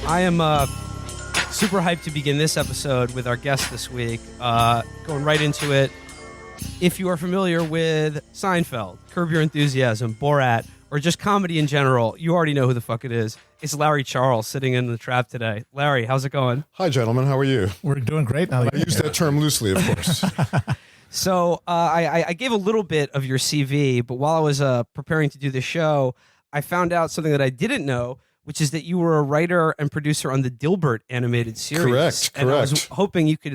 I am super hyped to begin this episode with our guest this week. Going right into it. If you are familiar with Seinfeld, Curb Your Enthusiasm, Borat, or just comedy in general, you already know who the fuck it is. It's Larry Charles sitting in the trap today. Larry, how's it going? Hi, gentlemen. How are you? We're doing great. I use that term loosely, of course. So I gave a little bit of your CV, but while I was preparing to do the show, I found out something that I didn't know, which is that you were a writer and producer on the Dilbert animated series. Correct. And I was hoping you could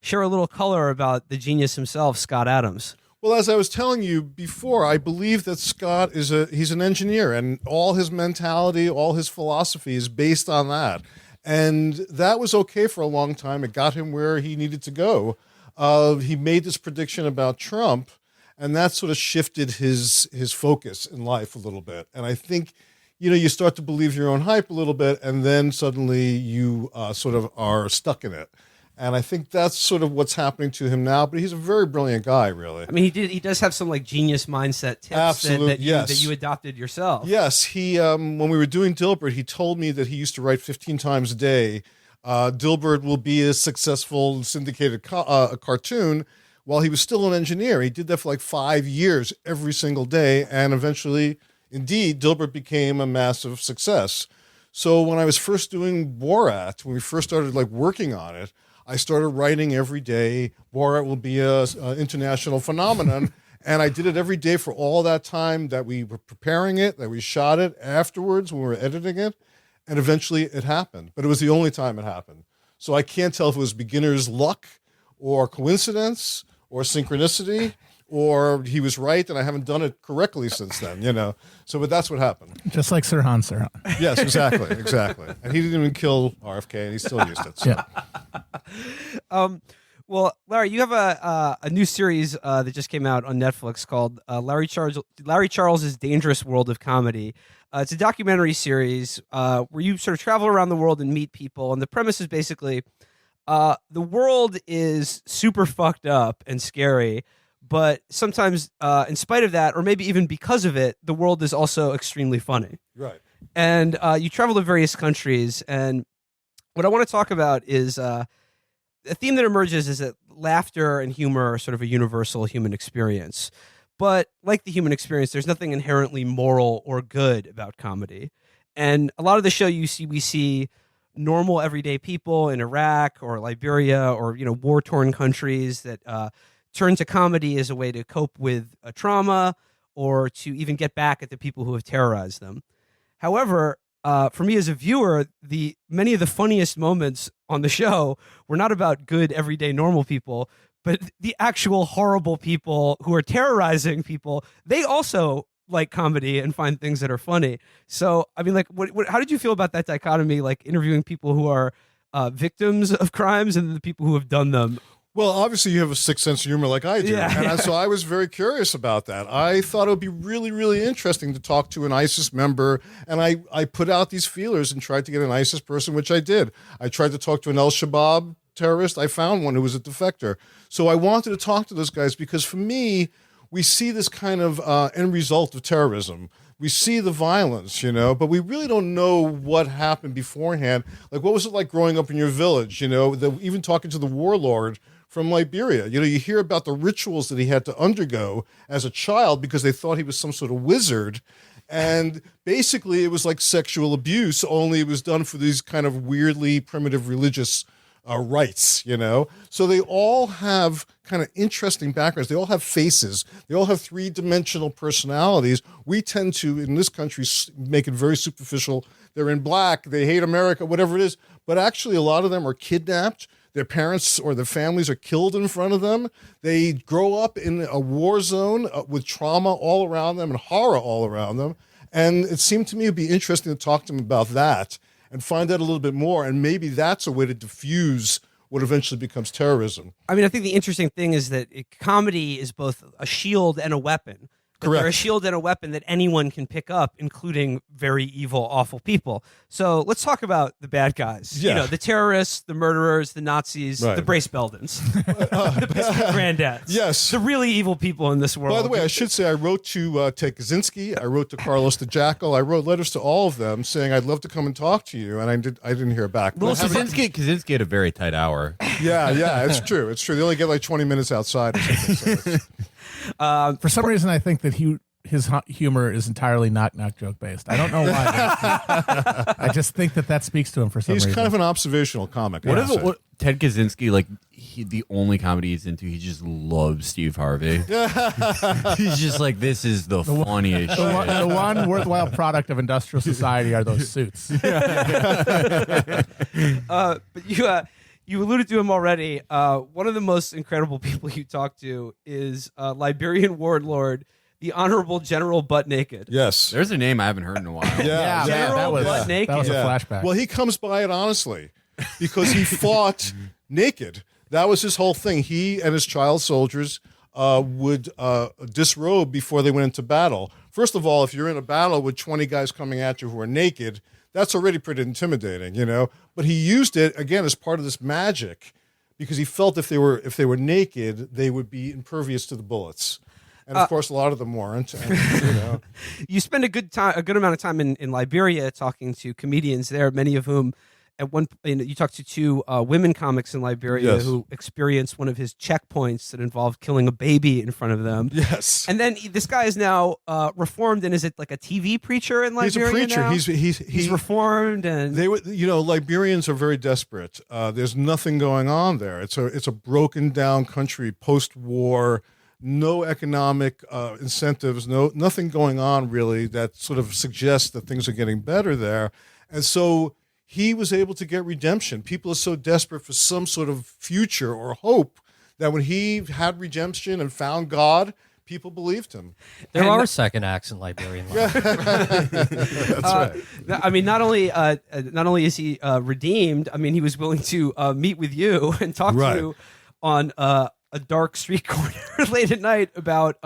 share a little color about the genius himself, Scott Adams. Well, as I was telling you before, I believe that Scott he's an engineer, and all his mentality, all his philosophy is based on that. And that was okay for a long time. It got him where he needed to go. He made this prediction about Trump, and that sort of shifted his focus in life a little bit. And I think, you start to believe your own hype a little bit, and then suddenly you sort of are stuck in it. And I think that's sort of what's happening to him now. But he's a very brilliant guy, really. I mean, he does have some like genius mindset tips that you adopted yourself. Yes, he when we were doing Dilbert, he told me that he used to write 15 times a day. Dilbert will be a successful syndicated cartoon. While he was still an engineer, he did that for like 5 years, every single day, and eventually, indeed, Dilbert became a massive success. So when I was first doing Borat, when we first started like working on it, I started writing every day. Borat will be a international phenomenon. And I did it every day for all that time that we were preparing it, that we shot it, afterwards when we were editing it. And eventually it happened. But it was the only time it happened. So I can't tell if it was beginner's luck or coincidence or synchronicity or he was right and I haven't done it correctly since then, So, but that's what happened. Just like Sirhan. Yes, exactly. And he didn't even kill RFK and he still used it. So. Yeah. Well, Larry, you have a new series that just came out on Netflix called Larry Charles' Dangerous World of Comedy. It's a documentary series where you sort of travel around the world and meet people. And the premise is basically the world is super fucked up and scary. But sometimes, in spite of that, or maybe even because of it, the world is also extremely funny. Right. And you travel to various countries. And what I want to talk about is a theme that emerges is that laughter and humor are sort of a universal human experience. But like the human experience, there's nothing inherently moral or good about comedy. And a lot of the show we see normal everyday people in Iraq or Liberia or, war-torn countries that turn to comedy as a way to cope with a trauma or to even get back at the people who have terrorized them. However, for me as a viewer, many of the funniest moments on the show were not about good, everyday, normal people, but the actual horrible people who are terrorizing people. They also like comedy and find things that are funny. So, I mean, like, how did you feel about that dichotomy, like interviewing people who are victims of crimes and the people who have done them? Well, obviously you have a sixth sense of humor like I do. Yeah. So I was very curious about that. I thought it would be really, really interesting to talk to an ISIS member. And I put out these feelers and tried to get an ISIS person, which I did. I tried to talk to an al-Shabaab terrorist. I found one who was a defector. So I wanted to talk to those guys because for me, we see this kind of end result of terrorism. We see the violence, but we really don't know what happened beforehand. Like, what was it like growing up in your village? Even talking to the warlord from Liberia. You hear about the rituals that he had to undergo as a child because they thought he was some sort of wizard. And basically it was like sexual abuse, only it was done for these kind of weirdly primitive religious rites, So they all have kind of interesting backgrounds. They all have faces. They all have three-dimensional personalities. We tend to, in this country, make it very superficial. They're in black, they hate America, whatever it is. But actually a lot of them are kidnapped. Their parents or their families are killed in front of them. They grow up in a war zone with trauma all around them and horror all around them. And it seemed to me it'd be interesting to talk to them about that and find out a little bit more. And maybe that's a way to diffuse what eventually becomes terrorism. I mean, I think the interesting thing is that comedy is both a shield and a weapon. They're a Correct. shield and a weapon that anyone can pick up, including very evil, awful people. So let's talk about the bad guys. Yeah. The terrorists, the murderers, the Nazis, Right. the Brace Beldens, the biscuit granddads. Yes. The really evil people in this world. By the way, I should say I wrote to Ted Kaczynski, I wrote to Carlos the Jackal, I wrote letters to all of them saying I'd love to come and talk to you, and I didn't hear back. Well, But I haven't- Kaczynski had a very tight hour. yeah, it's true. It's true. They only get like 20 minutes outside or something. So it's- For some reason, I think that his humor is entirely knock-knock joke based. I don't know why. I just think that speaks to him for some he's reason. kind of an observational comic. What I if would say. what Ted Kaczynski, like the only comedy he's into, he just loves Steve Harvey. He's just like, this is the funniest the shit. the one worthwhile product of industrial society are those suits. But you alluded to him already. One of the most incredible people you talk to is Liberian warlord, the Honorable General Butt Naked. Yes. There's a name I haven't heard in a while. Yeah. General that was Butt Naked. that was Yeah. a flashback. Well, he comes by it honestly because he fought naked. That was his whole thing. He and his child soldiers would disrobe before they went into battle. First of all, if you're in a battle with 20 guys coming at you who are naked, that's already pretty intimidating, But he used it again as part of this magic because he felt if they were naked, they would be impervious to the bullets. And of course, a lot of them weren't. And, You spend a good amount of time in Liberia talking to comedians there, many of whom you talked to two women comics in Liberia Yes. who experienced one of his checkpoints that involved killing a baby in front of them. yes. And then this guy is now reformed, and is it like a TV preacher in He's Liberia a preacher. now? He's reformed, and They would, Liberians are very desperate. There's nothing going on there. It's a broken down country post-war, no economic incentives, nothing going on really that sort of suggests that things are getting better there. And so he was able to get redemption. People are so desperate for some sort of future or hope that when he had redemption and found God, people believed him. There are second acts in Liberian life. That's right. I mean, not only is he redeemed, I mean, he was willing to meet with you and talk Right. to you on a dark street corner late at night about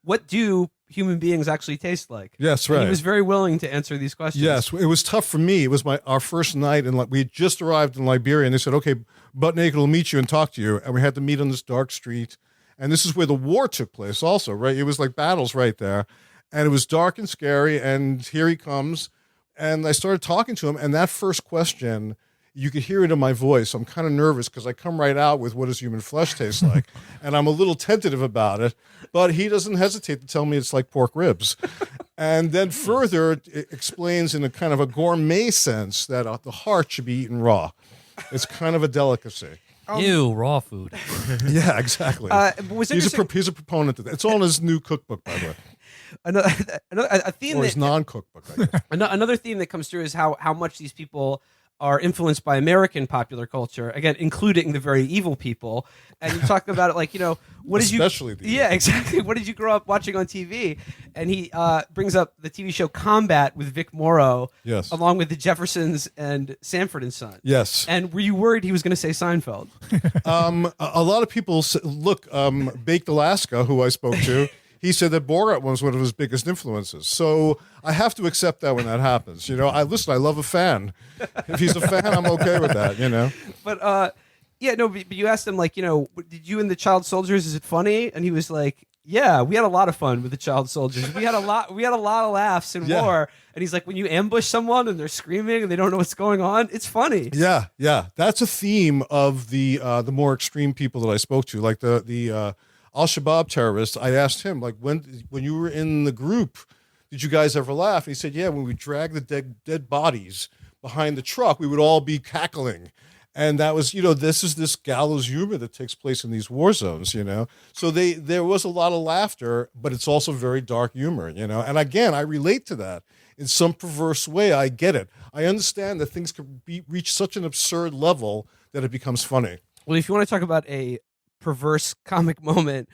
what do human beings actually taste like. Yes, And right. he was very willing to answer these questions. Yes, it was tough for me. It was our first night, and we had just arrived in Liberia, and they said, "Okay, Butt Naked will meet you and talk to you." And we had to meet on this dark street, and this is where the war took place. Also, right? It was like battles right there, and it was dark and scary. And here he comes, and I started talking to him, and that first question. You could hear it in my voice. I'm kind of nervous because I come right out with what does human flesh taste like, and I'm a little tentative about it. But he doesn't hesitate to tell me it's like pork ribs, and then further it explains in a kind of a gourmet sense that the heart should be eaten raw. It's kind of a delicacy. Ew, raw food. Yeah, exactly. Was He's a proponent of that. It's all in his new cookbook, by the way, a theme or his that, non-cookbook. I guess. another theme that comes through is how much these people are influenced by American popular culture, again, including the very evil people. And you talk about it like, what did Especially the Yeah, exactly. What did you grow up watching on TV? And he brings up the TV show Combat with Vic Morrow, Yes. along with the Jeffersons and Sanford and Son. Yes. And were you worried he was going to say Seinfeld? A lot of people look. Baked Alaska, who I spoke to, he said that Borat was one of his biggest influences. So I have to accept that when that happens. I love a fan. If he's a fan, I'm okay with that. But but you asked him did you and the child soldiers? Is it funny? And he was like, yeah, we had a lot of fun with the child soldiers. We had a lot of laughs in Yeah. war. And he's like, when you ambush someone and they're screaming and they don't know what's going on, it's funny. Yeah, that's a theme of the more extreme people that I spoke to, like the Al-Shabaab terrorists. I asked him, like, when you were in the group, did you guys ever laugh? And he said, yeah, when we dragged the dead bodies behind the truck, we would all be cackling. And that was, this is this gallows humor that takes place in these war zones, So there was a lot of laughter, but it's also very dark humor, And again, I relate to that in some perverse way. I get it. I understand that things can reach such an absurd level that it becomes funny. Well, if you want to talk about a perverse comic moment,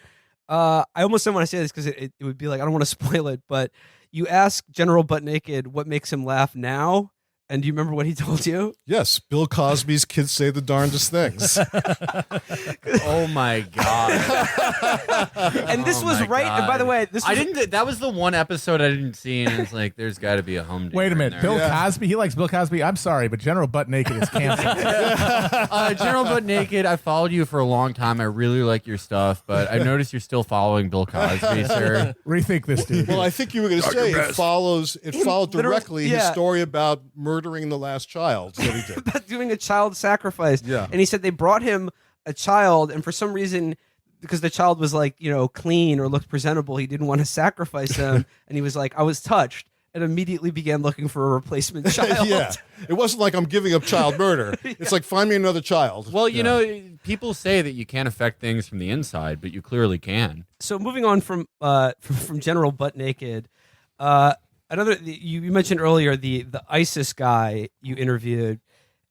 I almost don't want to say this because it would be like, I don't want to spoil it, but you ask General Butt Naked what makes him laugh now, And do you remember what he told you? Yes, Bill Cosby's kids say the darndest things. Oh my god! And this was my right. And by the God. way, this was I didn't. That was the one episode I didn't see, and it's like there's got to be a humdinger. Wait a in minute, there. Bill Cosby. He likes Bill Cosby. I'm sorry, but General Butt Naked is canceled. General Butt Naked. I followed you for a long time. I really like your stuff, but I noticed you're still following Bill Cosby, sir. Rethink this, dude. Well, I think you were going to say it followed directly his yeah. story about murdering the last child that he did. about doing a child sacrifice. Yeah. And he said they brought him a child, and for some reason, because the child was like, clean or looked presentable, he didn't want to sacrifice him. And he was like, I was touched, and immediately began looking for a replacement child. Yeah, it wasn't like I'm giving up child murder. It's like find me another child. Well, people say that you can't affect things from the inside, but you clearly can. So moving on from General Butt Naked, you mentioned earlier the ISIS guy you interviewed,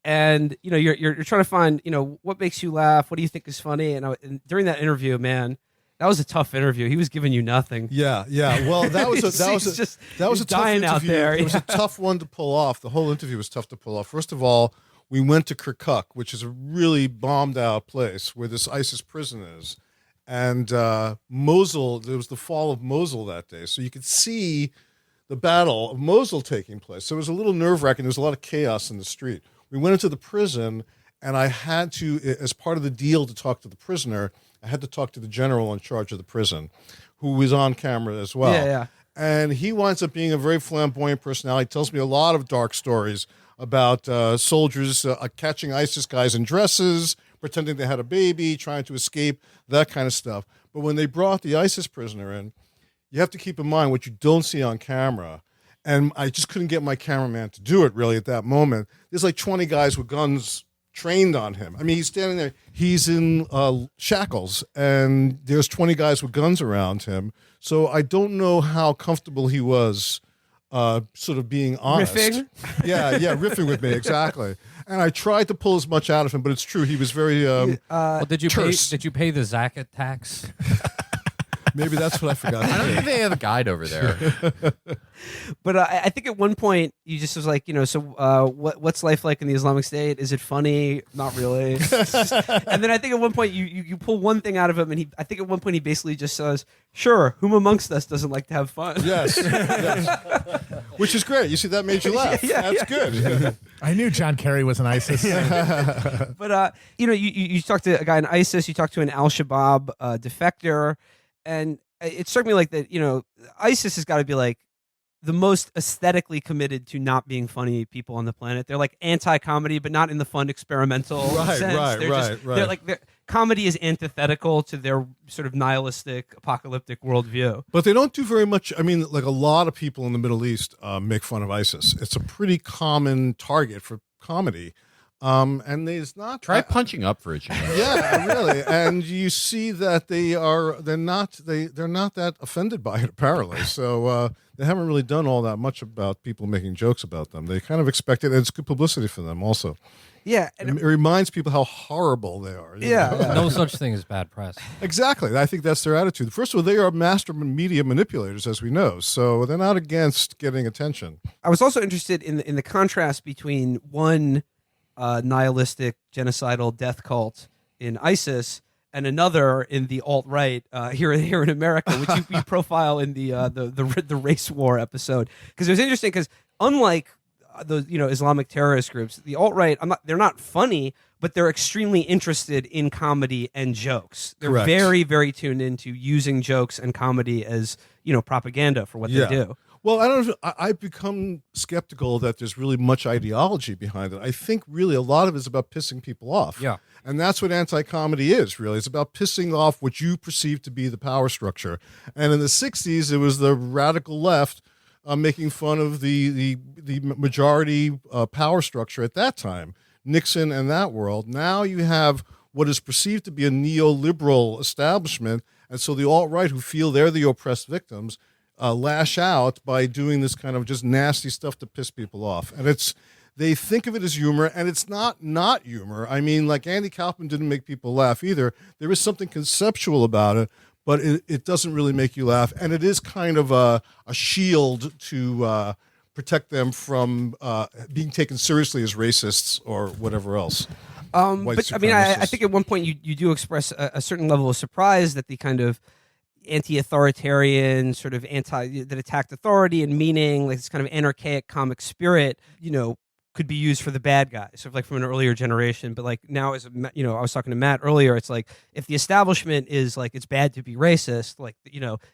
and you're trying to find what makes you laugh, what do you think is funny, and during that interview, man, that was a tough interview. He was giving you nothing. Yeah. Well, that was a tough dying interview. out there. It was a tough one to pull off. The whole interview was tough to pull off. First of all, we went to Kirkuk, which is a really bombed out place where this ISIS prison is. And Mosul, there was the fall of Mosul that day. So you could see the Battle of Mosul taking place. So it was a little nerve-wracking. There was a lot of chaos in the street. We went into the prison, and I had to, as part of the deal to talk to the prisoner, I had to talk to the general in charge of the prison, who was on camera as well. Yeah. And he winds up being a very flamboyant personality. He tells me a lot of dark stories about soldiers catching ISIS guys in dresses, pretending they had a baby, trying to escape, that kind of stuff. But when they brought the ISIS prisoner in, you have to keep in mind what you don't see on camera. And I just couldn't get my cameraman to do it really at that moment. There's like 20 guys with guns trained on him. I mean, he's standing there. He's in shackles, and there's 20 guys with guns around him. So I don't know how comfortable he was sort of being honest. Riffing? Yeah, riffing with me, exactly. And I tried to pull as much out of him, but it's true. He was very Well, did you terse. pay the zakat tax? Maybe that's what I forgot. I don't think they have a guide over there. But I think at one point you just was like, what's life like in the Islamic State? Is it funny? Not really. And then I think at one point you pull one thing out of him, and I think at one point he basically just says, "Sure, whom amongst us doesn't like to have fun?" Yes. Which is great. You see, that made you laugh. That's good. I knew John Kerry was an ISIS. But you talked to a guy in ISIS, you talked to an Al-Shabaab defector, and it struck me like that. ISIS has got to be like the most aesthetically committed to not being funny people on the planet. They're like anti-comedy, but not in the fun experimental sense. They're like comedy is antithetical to their sort of nihilistic, apocalyptic worldview. But they don't do very much. I mean, like a lot of people in the Middle East make fun of ISIS. It's a pretty common target for comedy. And there's not Try punching up for a change. Yeah, really. And you see that they're not that offended by it apparently. So they haven't really done all that much about people making jokes about them. They kind of expect it, and it's good publicity for them also. Yeah, and It reminds people how horrible they are. you Yeah. know? No such thing as bad press. Exactly. I think that's their attitude. First of all, they are master media manipulators, as we know. So they're not against getting attention. I was also interested in the contrast between one nihilistic genocidal death cult in ISIS and another in the alt-right here in America, which you profile in the race war episode. Because it was interesting because unlike those Islamic terrorist groups, the alt-right they're not funny, but they're extremely interested in comedy and jokes. They're Correct. very, very tuned into using jokes and comedy as propaganda for what they do. Well, I don't know. I've become skeptical that there's really much ideology behind it. I think really a lot of it is about pissing people off. Yeah. And that's what anti-comedy is, really. It's about pissing off what you perceive to be the power structure. And in the 60s, it was the radical left making fun of the majority power structure at that time, Nixon and that world. Now you have what is perceived to be a neoliberal establishment, and so the alt-right, who feel they're the oppressed victims, lash out by doing this kind of just nasty stuff to piss people off. And they think of it as humor, and it's not humor. I mean, like Andy Kaufman didn't make people laugh either. There is something conceptual about it, but it doesn't really make you laugh. And it is kind of a shield to protect them from being taken seriously as racists or whatever else. But I mean, I think at one point you do express a certain level of surprise that the kind of anti-authoritarian sort of that attacked authority and meaning, like this kind of anarchaic comic spirit, could be used for the bad guys, sort of like from an earlier generation. But like now, as I was talking to Matt earlier, it's like if the establishment is like it's bad to be racist, like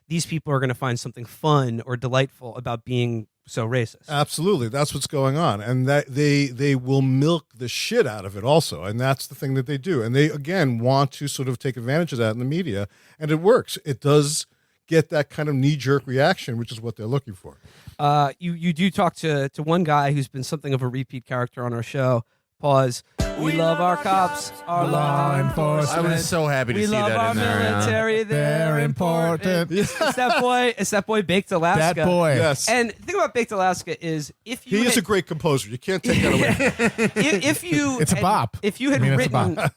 these people are going to find something fun or delightful about being so racist. Absolutely, that's what's going on, and that they will milk the shit out of it also, and that's the thing that they do, and they again want to sort of take advantage of that in the media, and it works. It does get that kind of knee-jerk reaction, which is what they're looking for. You do talk to one guy who's been something of a repeat character on our show. Pause. We love our cops, our law enforcement. I was so happy to we see love that our in there. military. They're important. It's that boy Baked Alaska. That boy. Yes, And the thing about Baked Alaska is if you he is a great composer. You can't take that away. if you It's a bop. If you had I mean, it's a written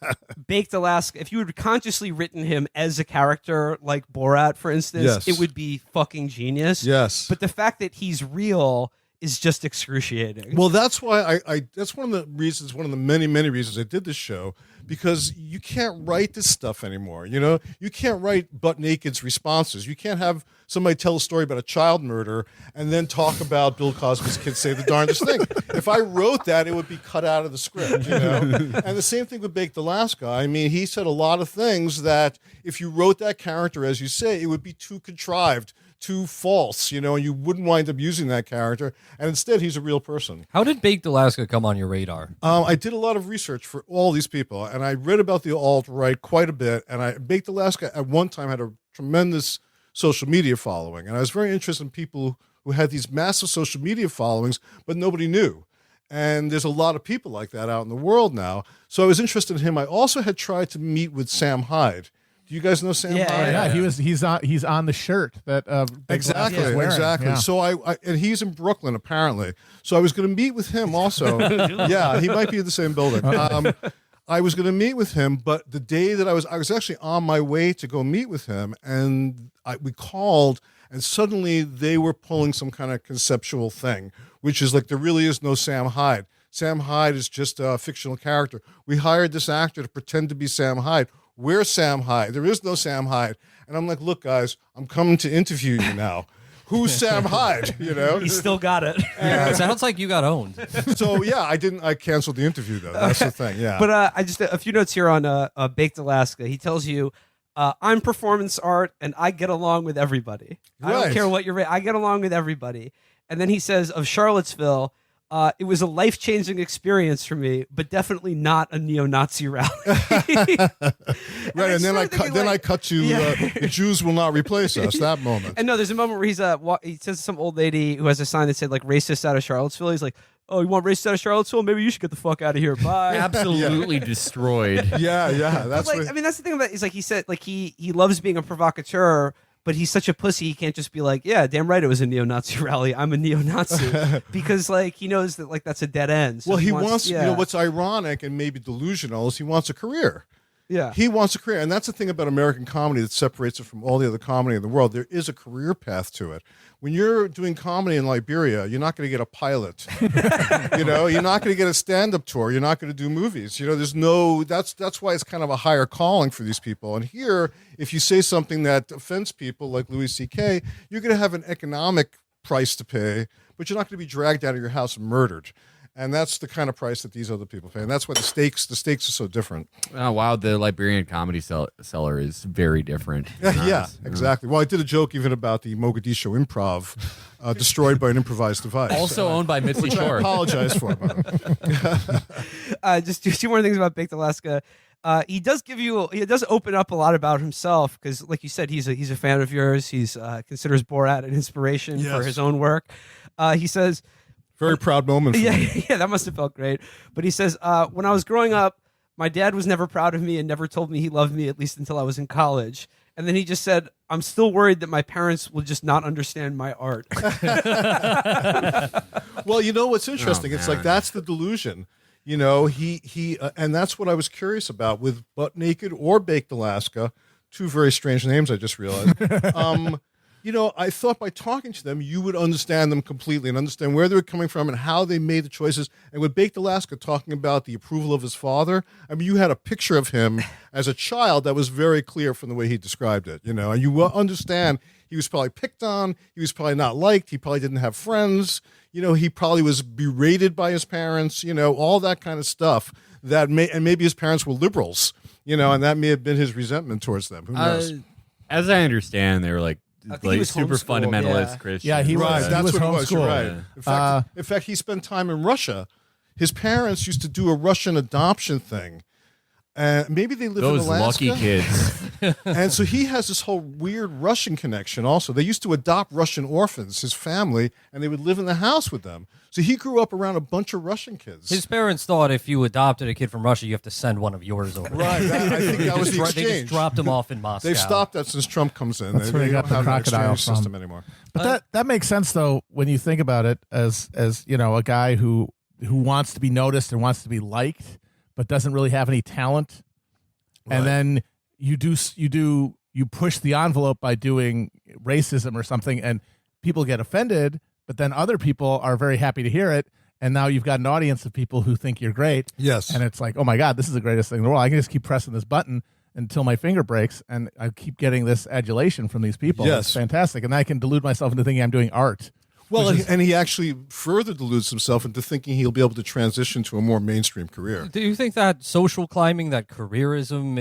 Baked Alaska, if you had consciously written him as a character like Borat, for instance, Yes. it would be fucking genius. Yes. But the fact that he's real is just excruciating. Well, that's why I that's one of the reasons, one of the many, many reasons I did this show, because you can't write this stuff anymore. You can't write butt naked's responses. You can't have somebody tell a story about a child murder and then talk about Bill Cosby's kids say the darndest thing. If I wrote that, it would be cut out of the script, And the same thing with Baked Alaska. I mean, he said a lot of things that if you wrote that character, as you say, it would be too contrived, too false, and you wouldn't wind up using that character. And instead, he's a real person. How did Baked Alaska come on your radar? I did a lot of research for all these people, and I read about the alt-right quite a bit. And Baked Alaska at one time had a tremendous social media following, and I was very interested in people who had these massive social media followings, but nobody knew. And there's a lot of people like that out in the world now. So I was interested in him. I also had tried to meet with Sam Hyde. Do you guys know Sam Hyde? Yeah, he's on the shirt that Exactly, is wearing. exactly. Yeah. So I and he's in Brooklyn apparently. So I was going to meet with him also. Yeah, he might be in the same building. I was going to meet with him, but the day that I was actually on my way to go meet with him, and we called, and suddenly they were pulling some kind of conceptual thing, which is like there really is no Sam Hyde. Sam Hyde is just a fictional character. We hired this actor to pretend to be Sam Hyde. Where's Sam Hyde? There is no Sam Hyde. And I'm like, look, guys, I'm coming to interview you now. Who's Sam Hyde? He still got it. It sounds like you got owned. So yeah, I canceled the interview though. That's the thing. Yeah. But I just a few notes here on Baked Alaska. He tells you, I'm performance art and I get along with everybody. I don't Right. care what you're. I get along with everybody. And then he says of Charlottesville, it was a life-changing experience for me, but definitely not a neo-Nazi rally. Right, and then I cut to the Jews will not replace us. That moment. And no, there's a moment where he says to some old lady who has a sign that said like "racist out of Charlottesville." He's like, "Oh, you want racist out of Charlottesville? Maybe you should get the fuck out of here." Bye. Absolutely destroyed. Yeah. That's Like, what, I mean, that's the thing about. He's like he said, like he loves being a provocateur, but he's such a pussy. He can't just be like, "Yeah, damn right, it was a neo-Nazi rally. I'm a neo-Nazi," because like he knows that like that's a dead end. So well, he wants yeah. what's ironic and maybe delusional is he wants a career. Yeah. He wants a career, and that's the thing about American comedy that separates it from all the other comedy in the world. There is a career path to it. When you're doing comedy in Liberia, you're not going to get a pilot. You're not going to get a stand-up tour. You're not going to do movies. There's no. That's why it's kind of a higher calling for these people. And here, if you say something that offends people, like Louis C.K., you're going to have an economic price to pay, but you're not going to be dragged out of your house and murdered. And that's the kind of price that these other people pay. And that's why the stakes are so different. Oh, wow. The Liberian comedy seller is very different. Yeah, exactly. Well, I did a joke even about the Mogadishu Improv destroyed by an improvised device. Also owned by Mitzi which I Shore. apologize for. Just two more things about Baked Alaska. He does open up a lot about himself because, like you said, he's a fan of yours. He's considers Borat an inspiration for his own work. He says, Very proud moment for me. yeah, that must have felt great. But he says, when I was growing up, my dad was never proud of me and never told me he loved me, at least until I was in college. And then he just said, I'm still worried that my parents will just not understand my art. Well, what's interesting? It's like that's the delusion. He and that's what I was curious about with Butt Naked or Baked Alaska, two very strange names I just realized. I thought by talking to them, you would understand them completely and understand where they were coming from and how they made the choices. And with Baked Alaska talking about the approval of his father, I mean, you had a picture of him as a child that was very clear from the way he described it, and you will understand he was probably picked on, he was probably not liked, he probably didn't have friends, he probably was berated by his parents, all that kind of stuff and maybe his parents were liberals, and that may have been his resentment towards them. Who knows? As I understand, they were like he was super homeschooled, fundamentalist yeah. Christian. Yeah, he was. Right, that's was what it was. You're homeschooled. right. In fact, he spent time in Russia. His parents used to do a Russian adoption thing. Maybe they live in Those Alaska. lucky kids. And so he has this whole weird Russian connection also. They used to adopt Russian orphans, his family, and they would live in the house with them. So he grew up around a bunch of Russian kids. His parents thought if you adopted a kid from Russia, you have to send one of yours over. Right. I think that was the They exchange. just dropped him off in Moscow. They've stopped that since Trump comes in. That's where they they got don't the have an crocodile exchange from. system anymore. But that makes sense though when you think about it as a guy who wants to be noticed and wants to be liked, but doesn't really have any talent. Right. And then you push the envelope by doing racism or something, and people get offended. But then other people are very happy to hear it, and now you've got an audience of people who think you're great. Yes. And it's like, oh my God, this is the greatest thing in the world. I can just keep pressing this button until my finger breaks, and I keep getting this adulation from these people. Yes. It's fantastic, and I can delude myself into thinking I'm doing art. Well, and he actually further deludes himself into thinking he'll be able to transition to a more mainstream career. Do you think that social climbing, that careerism,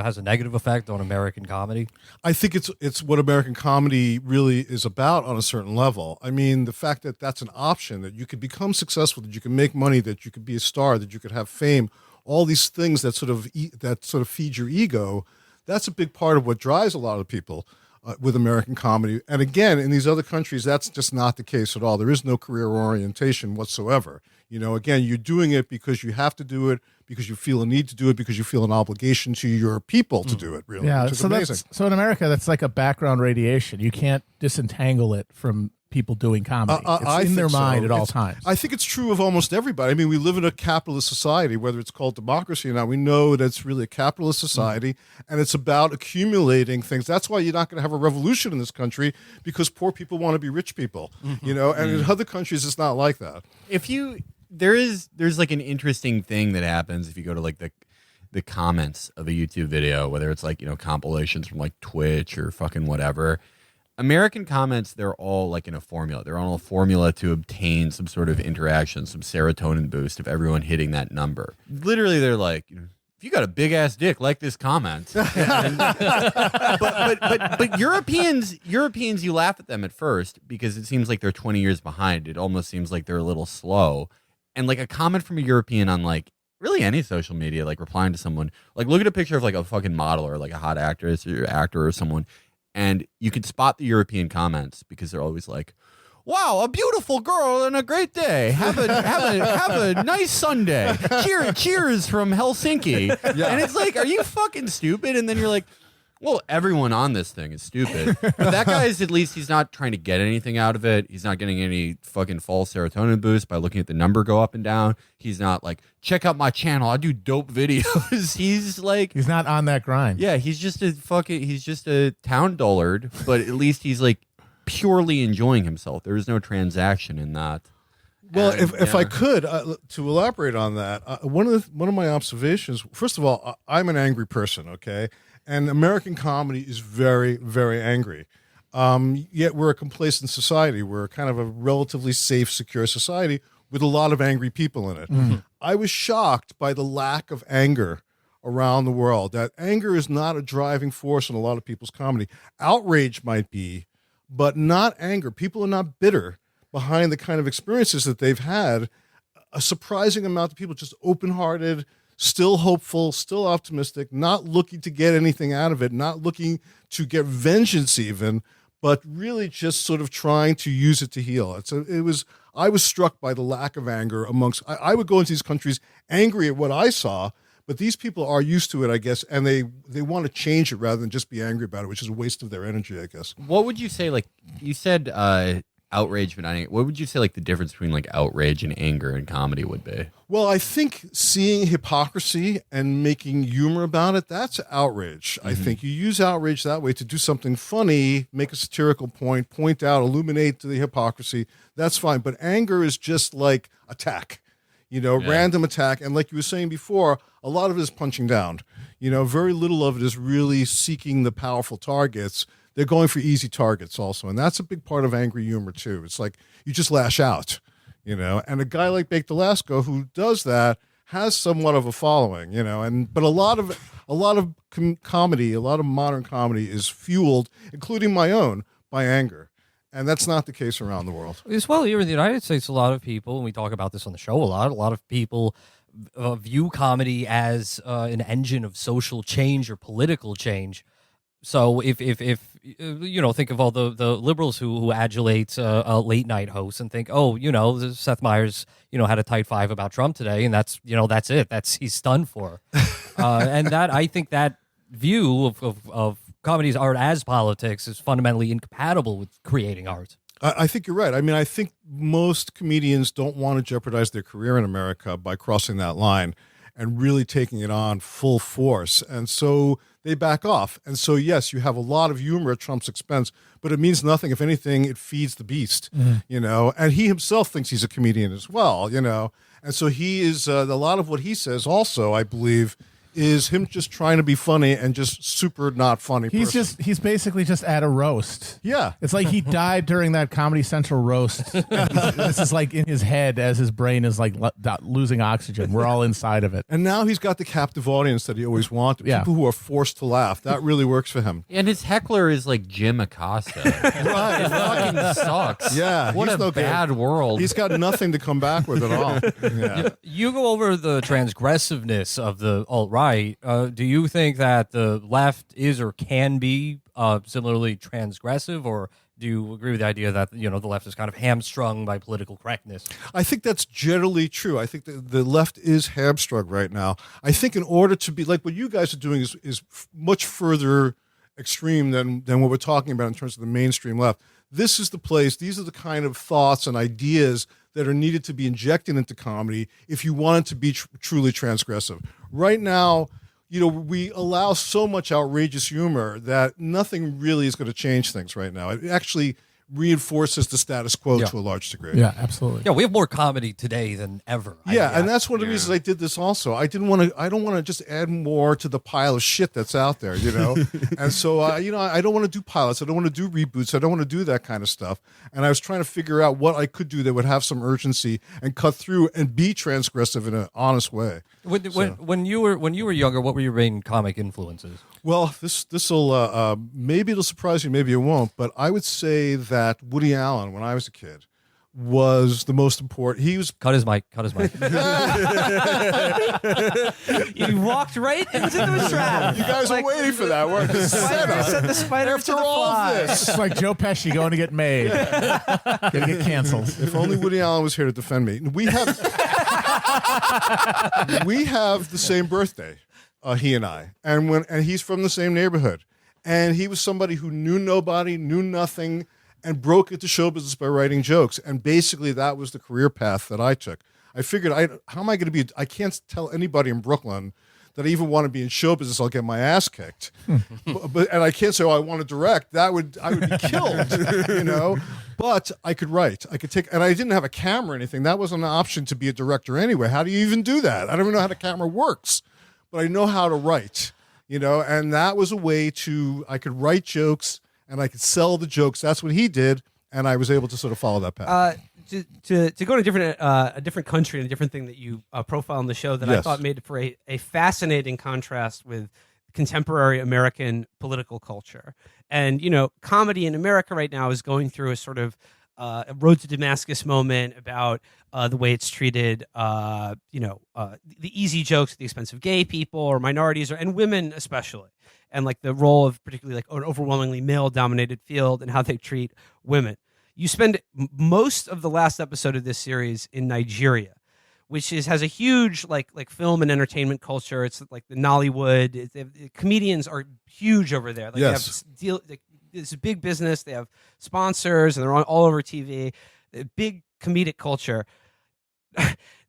has a negative effect on American comedy? I think it's what American comedy really is about on a certain level. I mean, the fact that that's an option, that you could become successful, that you can make money, that you could be a star, that you could have fame, all these things that sort of feed your ego, that's a big part of what drives a lot of people. With American comedy. And again, in these other countries, that's just not the case at all. There is no career orientation whatsoever. Again, you're doing it because you have to do it, because you feel a need to do it, because you feel an obligation to your people to do it, really, Yeah, which is so amazing. so in America, that's like a background radiation. You can't disentangle it from people doing comedy. I It's in their think so. mind at all It's- times. I think it's true of almost everybody. I mean, we live in a capitalist society, whether it's called democracy or not. We know that it's really a capitalist society, and it's about accumulating things. That's why you're not going to have a revolution in this country, because poor people want to be rich people, and in other countries, it's not like that. There's like an interesting thing that happens if you go to like the comments of a YouTube video, whether it's like, compilations from like Twitch or fucking whatever. American comments, they're all like in a formula. They're on a formula to obtain some sort of interaction, some serotonin boost of everyone hitting that number. Literally, they're like, if you got a big ass dick, like this comment. but Europeans, you laugh at them at first because it seems like they're 20 years behind. It almost seems like they're a little slow. And like a comment from a European on like really any social media, like replying to someone, like look at a picture of like a fucking model or like a hot actress or actor or someone. And you can spot the European comments because they're always like, "Wow, a beautiful girl and a great day. Have a nice Sunday. Cheers from Helsinki." Yeah. And it's like, are you fucking stupid? And then you're like, well, everyone on this thing is stupid. But that guy is, at least he's not trying to get anything out of it. He's not getting any fucking false serotonin boost by looking at the number go up and down. He's not like, check out my channel, I do dope videos. He's like, He's not on that grind. yeah, he's just a town dullard, but at least he's like purely enjoying himself. There is no transaction in that. Well, And, if I yeah. could to elaborate on that, one of my observations. First of all, I'm an angry person, okay, and American comedy is very, very angry. Yet we're a complacent society. We're kind of a relatively safe, secure society with a lot of angry people in it. I was shocked by the lack of anger around the world. That anger is not a driving force in a lot of people's comedy. Outrage might be, but not anger. People are not bitter behind the kind of experiences that they've had. A surprising amount of people just open-hearted, still hopeful, still optimistic, not looking to get anything out of it, not looking to get vengeance even, but really just sort of trying to use it to heal. I was struck by the lack of anger amongst, I would go into these countries angry at what I saw, but these people are used to it, I guess, and they want to change it rather than just be angry about it, which is a waste of their energy, I guess. What would you say? Like you said, outrage, but not anger. What would you say like the difference between like outrage and anger in comedy would be? Well, I think seeing hypocrisy and making humor about it, that's outrage. I think you use outrage that way to do something funny, make a satirical point, point out, illuminate the hypocrisy. That's fine. But anger is just like attack, random attack. And like you were saying before, a lot of it is punching down. Very little of it is really seeking the powerful targets. They're going for easy targets also. And that's a big part of angry humor too. It's like you just lash out. And a guy like Baked Alaska who does that has somewhat of a following, but a lot of comedy, a lot of modern comedy is fueled, including my own, by anger. And that's not the case around the world. As well, here in the United States, a lot of people, and we talk about this on the show a lot of people view comedy as an engine of social change or political change. So if think of all the liberals who adulate late night hosts and think, Seth Meyers, had a tight five about Trump today, and that's it. He's done for. And that I think that view of comedy's art as politics is fundamentally incompatible with creating art. I think you're right. I mean, I think most comedians don't want to jeopardize their career in America by crossing that line and really taking it on full force. And so they back off. And so, yes, you have a lot of humor at Trump's expense, but it means nothing. If anything, it feeds the beast, and he himself thinks he's a comedian as well, And so he is, a lot of what he says also, I believe, is him just trying to be funny and just super not funny. He's basically just at a roast. Yeah. It's like he died during that Comedy Central roast. This is like in his head as his brain is like losing oxygen. We're all inside of it. And now he's got the captive audience that he always wanted. Yeah. People who are forced to laugh. That really works for him. And his heckler is like Jim Acosta. Right. It fucking sucks. Yeah. What he's a no good. bad world. He's got nothing to come back with at all. Yeah. You go over the transgressiveness of the alt-right. Do you think that the left is or can be similarly transgressive, or do you agree with the idea that the left is kind of hamstrung by political correctness? I think that's generally true. I think that the left is hamstrung right now. I think in order to be like what you guys are doing is much further extreme than what we're talking about in terms of the mainstream left. This is the place. These are the kind of thoughts and ideas that are needed to be injected into comedy if you want it to be truly transgressive. Right now, we allow so much outrageous humor that nothing really is going to change things right now. It actually reinforces the status quo to a large degree. Yeah, absolutely. Yeah, we have more comedy today than ever. And that's one of the reasons I did this also. I don't want to just add more to the pile of shit that's out there, And so, I don't want to do pilots. I don't want to do reboots. I don't want to do that kind of stuff. And I was trying to figure out what I could do that would have some urgency and cut through and be transgressive in an honest way. When you were younger, what were your main comic influences? Well, this'll maybe it'll surprise you, maybe it won't. But I would say that Woody Allen, when I was a kid, was the most important. He was Cut his mic. You walked right into the trap. You guys are waiting for that. We're Set the spider after to the all fly. of this. It's like Joe Pesci going to get made. Gonna get canceled. If only Woody Allen was here to defend me. We have the same birthday, he and I, and he's from the same neighborhood, and he was somebody who knew nobody, knew nothing, and broke into show business by writing jokes. And basically, that was the career path that I took. I figured, how am I going to be? I can't tell anybody in Brooklyn that I even want to be in show business. I'll get my ass kicked. And I can't say, I want to direct. I would be killed, But I could write. I could take, and I didn't have a camera or anything. That wasn't an option to be a director anyway. How do you even do that? I don't even know how the camera works, but I know how to write, and that was a way I could write jokes and I could sell the jokes. That's what he did. And I was able to sort of follow that path. To go to a different country and a different thing that you profile on the show that I thought made for a fascinating contrast with contemporary American political culture. And, comedy in America right now is going through a sort of a road to Damascus moment about the way it's treated, the easy jokes at the expense of gay people or minorities and women especially. And like the role of particularly like an overwhelmingly male-dominated field and how they treat women. You spend most of the last episode of this series in Nigeria, which has a huge like film and entertainment culture. It's like the Nollywood. Comedians are huge over there. Like yes. they it's a big business. They have sponsors, and they're on all over TV. Big comedic culture.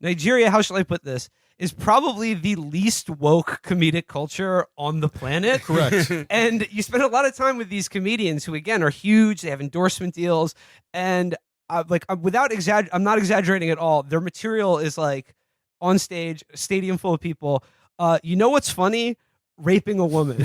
Nigeria, how shall I put this, is probably the least woke comedic culture on the planet. Correct. And you spend a lot of time with these comedians who, again, are huge. They have endorsement deals, and I'm not exaggerating at all. Their material is like on stage, a stadium full of people. You know what's funny? Raping a woman.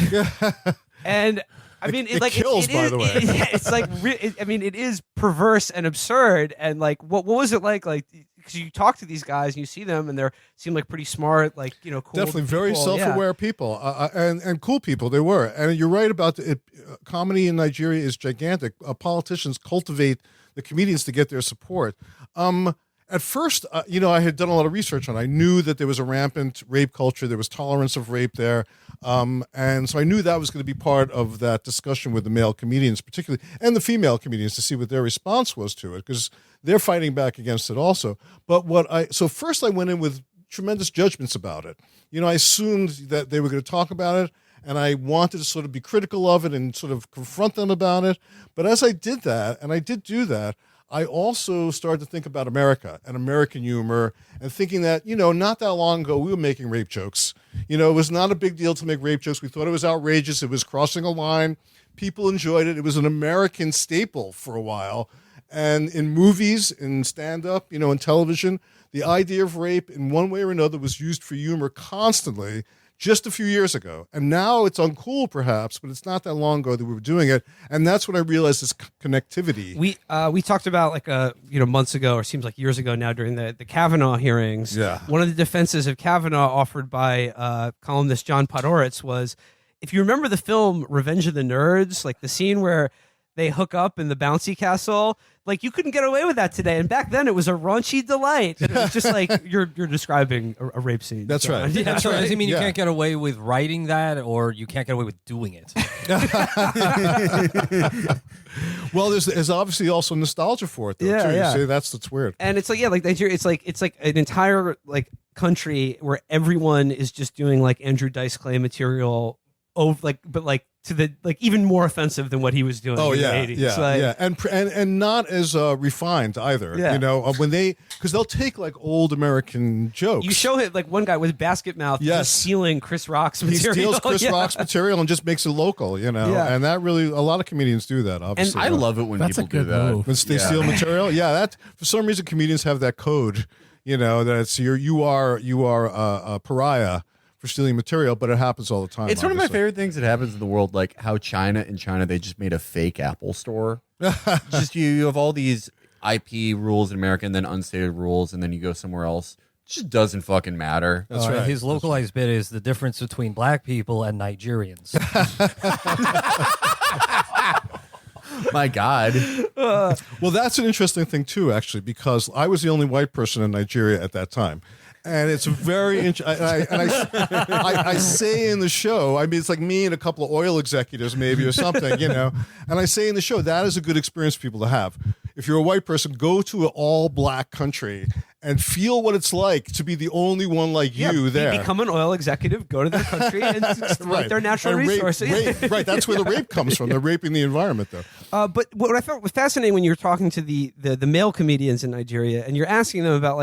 And I mean, It kills, by the way. It's like, it is perverse and absurd. And like, what was it like? Like, because you talk to these guys and you see them, and they seem like pretty smart, like, you know, cool. Definitely very people. self-aware people, and cool people they were. And you're right about it. Comedy in Nigeria is gigantic. Politicians cultivate the comedians to get their support. At first, I had done a lot of research on it. I knew that there was a rampant rape culture. There was tolerance of rape there. And so I knew that was going to be part of that discussion with the male comedians, particularly, and the female comedians, to see what their response was to it, because they're fighting back against it also. But so first I went in with tremendous judgments about it. I assumed that they were going to talk about it, and I wanted to sort of be critical of it and sort of confront them about it. But as I did that, and I did do that, I also started to think about America and American humor, and thinking that, not that long ago, we were making rape jokes. It was not a big deal to make rape jokes. We thought it was outrageous. It was crossing a line. People enjoyed it. It was an American staple for a while. And in movies, in stand-up, in television, the idea of rape in one way or another was used for humor constantly, just a few years ago. And now it's uncool, perhaps, but it's not that long ago that we were doing it. And that's when I realized this connectivity. We talked about months ago, or seems like years ago now, during the Kavanaugh hearings. Yeah. One of the defenses of Kavanaugh offered by columnist John Podhoretz was, if you remember the film Revenge of the Nerds, like the scene where they hook up in the bouncy castle, like you couldn't get away with that today. And back then it was a raunchy delight. And it was just like you're describing a rape scene. That's right. Yeah. That's right. Does it mean you can't get away with writing that, or you can't get away with doing it? Well, there's obviously also nostalgia for it, though. Yeah, too. yeah. You see, that's weird. And it's like, like Nigeria, it's like an entire like country where everyone is just doing like Andrew Dice Clay material, but to the even more offensive than what he was doing. Oh in yeah, the 80s. yeah, Like, yeah, and not as refined either. Yeah. When because they'll take like old American jokes. You show it like one guy with basket mouth, Yes. just stealing Chris Rock's He material. steals Chris Yeah. Rock's material and just makes it local, Yeah. and that really, a lot of comedians do that, obviously. I love it when That's a people do good that. move. When they steal material. Yeah, that for some reason comedians have that code, that it's you are a pariah for stealing material, but it happens all the time. It's one of my obviously. favorite things that happens in the world, like how in China, they just made a fake Apple store. Just you have all these IP rules in America and then unstated rules, and then you go somewhere else. It just doesn't fucking matter. That's right. His localized bit is the difference between black people and Nigerians. My God. Well, that's an interesting thing too, actually, because I was the only white person in Nigeria at that time. And it's very I say in the show, I mean, it's like me and a couple of oil executives maybe or something, and I say in the show, that is a good experience for people to have. If you're a white person, go to an all-black country and feel what it's like to be the only one like you there. Become an oil executive, go to their country, and exploit their natural And resources. rape, right, that's where the rape comes from. They're raping the environment, though. But what I felt was fascinating when you were talking to the male comedians in Nigeria, and you're asking them about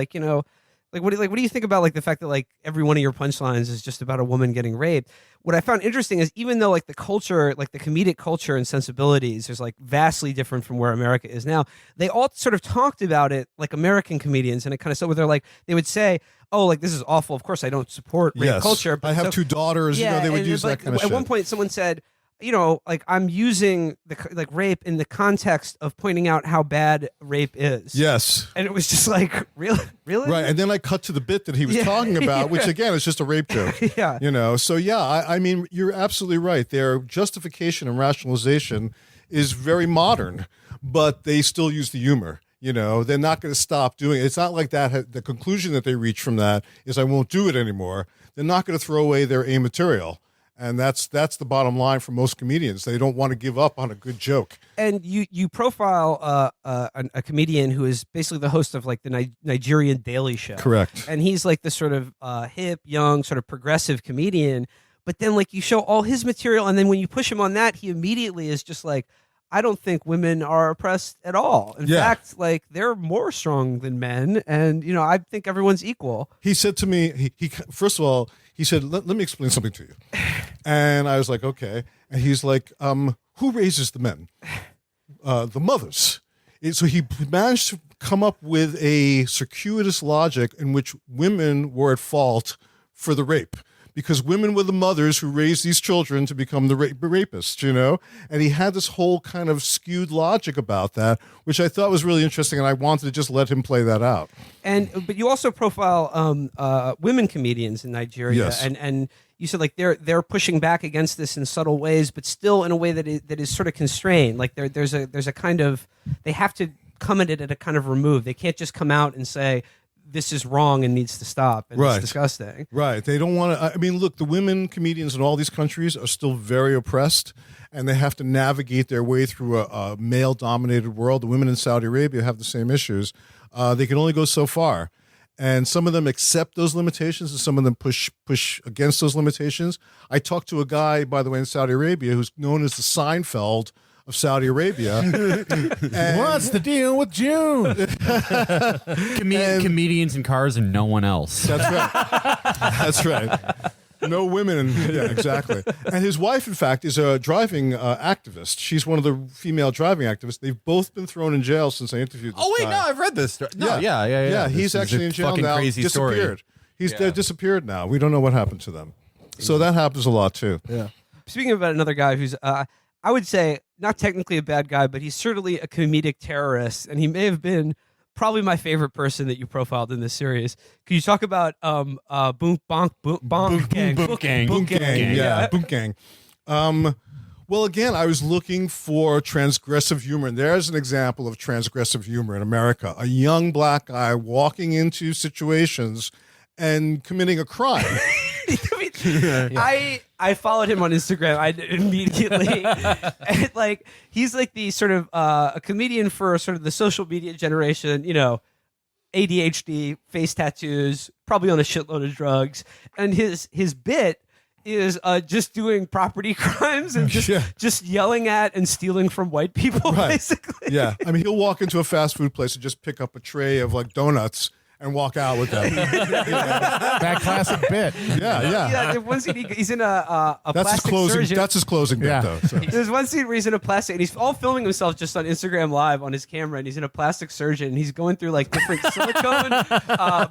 what do you think about like the fact that like every one of your punchlines is just about a woman getting raped? What I found interesting is even though like the culture, like the comedic culture and sensibilities is like vastly different from where America is now, they all sort of talked about it like American comedians, and it kind of so they're like they would say, oh, like this is awful. Of course, I don't support rape Yes. culture. But I have two daughters. They would use that kind of shit. At one point, someone said, like I'm using the rape in the context of pointing out how bad rape is. Yes. And it was just like, really? Right, and then I cut to the bit that he was talking about, which again is just a rape joke. Yeah. So yeah, I mean, you're absolutely right. Their justification and rationalization is very modern, but they still use the humor. They're not going to stop doing it. It's not like that. The conclusion that they reach from that is I won't do it anymore. They're not going to throw away their A material. And that's the bottom line for most comedians. They don't want to give up on a good joke. And you profile a comedian who is basically the host of like the Nigerian Daily Show. Correct. And he's like the sort of hip, young, sort of progressive comedian. But then like you show all his material, and then when you push him on that, he immediately is just like, I don't think women are oppressed at all. In fact, like they're more strong than men, and I think everyone's equal. He said to me, he first of all, he said, let me explain something to you. And I was like, okay. And he's like, who raises the men? The mothers. So he managed to come up with a circuitous logic in which women were at fault for the rape. Because women were the mothers who raised these children to become the rapists, And he had this whole kind of skewed logic about that, which I thought was really interesting, and I wanted to just let him play that out. But you also profile women comedians in Nigeria, Yes. and you said like they're pushing back against this in subtle ways, but still in a way that is sort of constrained. Like there's a kind of, they have to come at it at a kind of remove. They can't just come out and say, this is wrong and needs to stop, and it's disgusting. Right. They don't want to. I mean, look, the women comedians in all these countries are still very oppressed, and they have to navigate their way through a male-dominated world. The women in Saudi Arabia have the same issues. They can only go so far. And some of them accept those limitations, and some of them push against those limitations. I talked to a guy, by the way, in Saudi Arabia who's known as the Seinfeld of Saudi Arabia. What's the deal with June? Comedians in cars and no one else. That's right. That's right. No women. Yeah, exactly. And his wife, in fact, is a driving activist. She's one of the female driving activists. They've both been thrown in jail since I interviewed this guy. No, I've read this story. No, Yeah. yeah. He's This is actually a in jail fucking now. Crazy Disappeared. story. They're disappeared now. We don't know what happened to them. So that happens a lot too. Yeah. Speaking about another guy who's, I would say, not technically a bad guy, but he's certainly a comedic terrorist, and he may have been probably my favorite person that you profiled in this series. Can you talk about Boom Gang? Boom Gang. Yeah, Boom Gang. Well, again, I was looking for transgressive humor, and there's an example of transgressive humor in America. A young black guy walking into situations and committing a crime. I followed him on Instagram. I immediately, and like he's like the sort of a comedian for sort of the social media generation. ADHD, face tattoos, probably on a shitload of drugs, and his bit is just doing property crimes and just yelling at and stealing from white people, basically. Yeah, I mean, he'll walk into a fast food place and just pick up a tray of like donuts and walk out with them. That classic bit. Yeah. One scene he's in a That's his plastic closing. surgeon. That's his closing bit, though. So. There's one scene where he's in a plastic, and he's all filming himself just on Instagram Live on his camera, and he's in a plastic surgeon, and he's going through like different silicone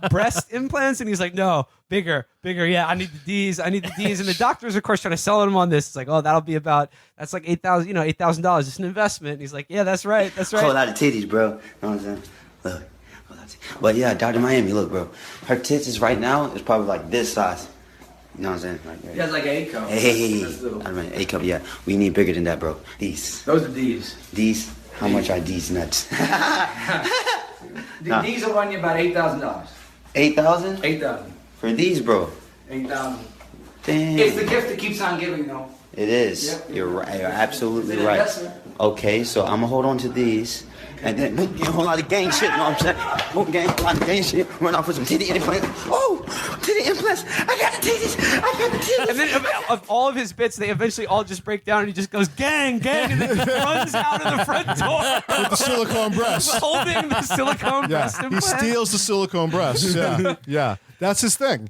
breast implants, and he's like, no, bigger. Yeah, I need the D's. And the doctors, of course, trying to sell him on this. It's like, oh, that's like $8,000. It's an investment. And he's like, yeah, that's right. Whole lot of titties, bro. Know what I'm saying? Look. But yeah, Dr. Miami, look, bro. Her tits is right now is probably like this size. You know what I'm saying? Like, He has like an A cup. Hey. That's little. I mean, A cup, yeah. We need bigger than that, bro. These. Those are D's. These? How much are these nuts? These will run you about $8,000. 8,000? 8,000. For these, bro. 8,000. Damn. It's the gift that keeps on giving, though. It is. Yep. You're right. You're absolutely It's an right. investment. Okay, so I'm gonna hold on to these. And then boom, a whole lot of gang shit, you know what I'm saying? Boom, gang, a lot of gang shit. Run off with some titty implants. Oh, titty implants. I got the titties. And then of all of his bits, they eventually all just break down, and he just goes, gang, and then runs out of the front door With the silicone breast. holding the silicone breast He implant. steals the silicone breasts. Yeah. That's his thing.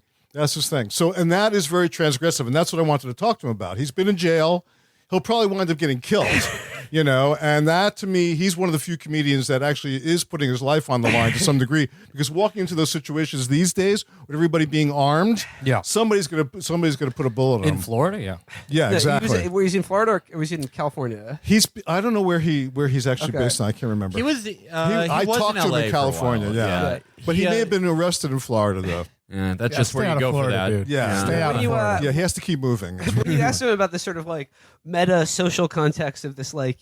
So, and that is very transgressive, and that's what I wanted to talk to him about. He's been in jail. He'll probably wind up getting killed, and that to me, he's one of the few comedians that actually is putting his life on the line to some degree, because walking into those situations these days with everybody being armed, somebody's gonna put a bullet on him. In Florida, Yeah, exactly. Where he's in Florida, or was he in California? I don't know where he's actually based on. I can't remember. He was. I was talked in to him LA in California. for a while. But he may have been arrested in Florida though. Yeah, that's just stay where out you of go Florida, for that. dude. Yeah. Stay out When of you, Florida. Yeah, he has to keep moving. When you asked him about the sort of like meta social context of this, like,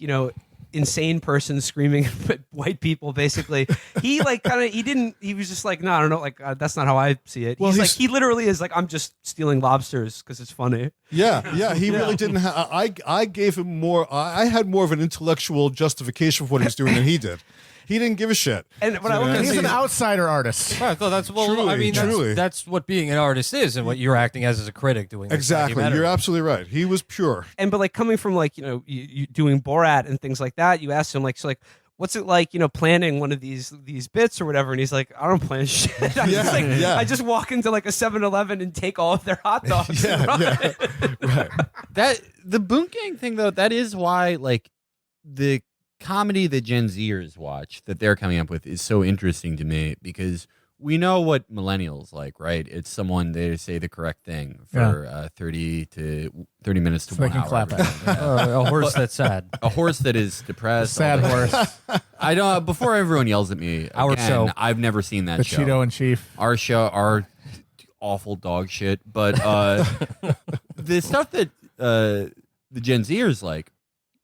insane person screaming at white people, basically, he was just like, no, I don't know, like, that's not how I see it. Well, He's like, he literally is like, I'm just stealing lobsters because it's funny. Yeah, he really didn't I gave him more. I had more of an intellectual justification for what he was doing than he did. He didn't give a shit. And what I So, want to He's say an is, outsider artist. Right, so that's well. Truly, I mean, truly. that's what being an artist is, and what you're acting as a critic doing. This Exactly. documentary. You're absolutely right. He was pure. but like coming from like you doing Borat and things like that, you asked him like what's it like planning one of these bits or whatever, and he's like, I don't plan shit. I just walk into like a 7-Eleven and take all of their hot dogs. Right. That the Boon Gang thing though, that is why like the comedy that Gen Zers watch that they're coming up with is so interesting to me, because we know what millennials like, right? It's someone they say the correct thing for 30 minutes to So they 1 can hour. clap at it. A horse that's sad. A horse that is depressed. Sad all that. horse. I don't. Before everyone yells at me, Our again, show. I've never seen that The show. Cheeto in chief. Our show, our awful dog shit. But the stuff that the Gen Zers like,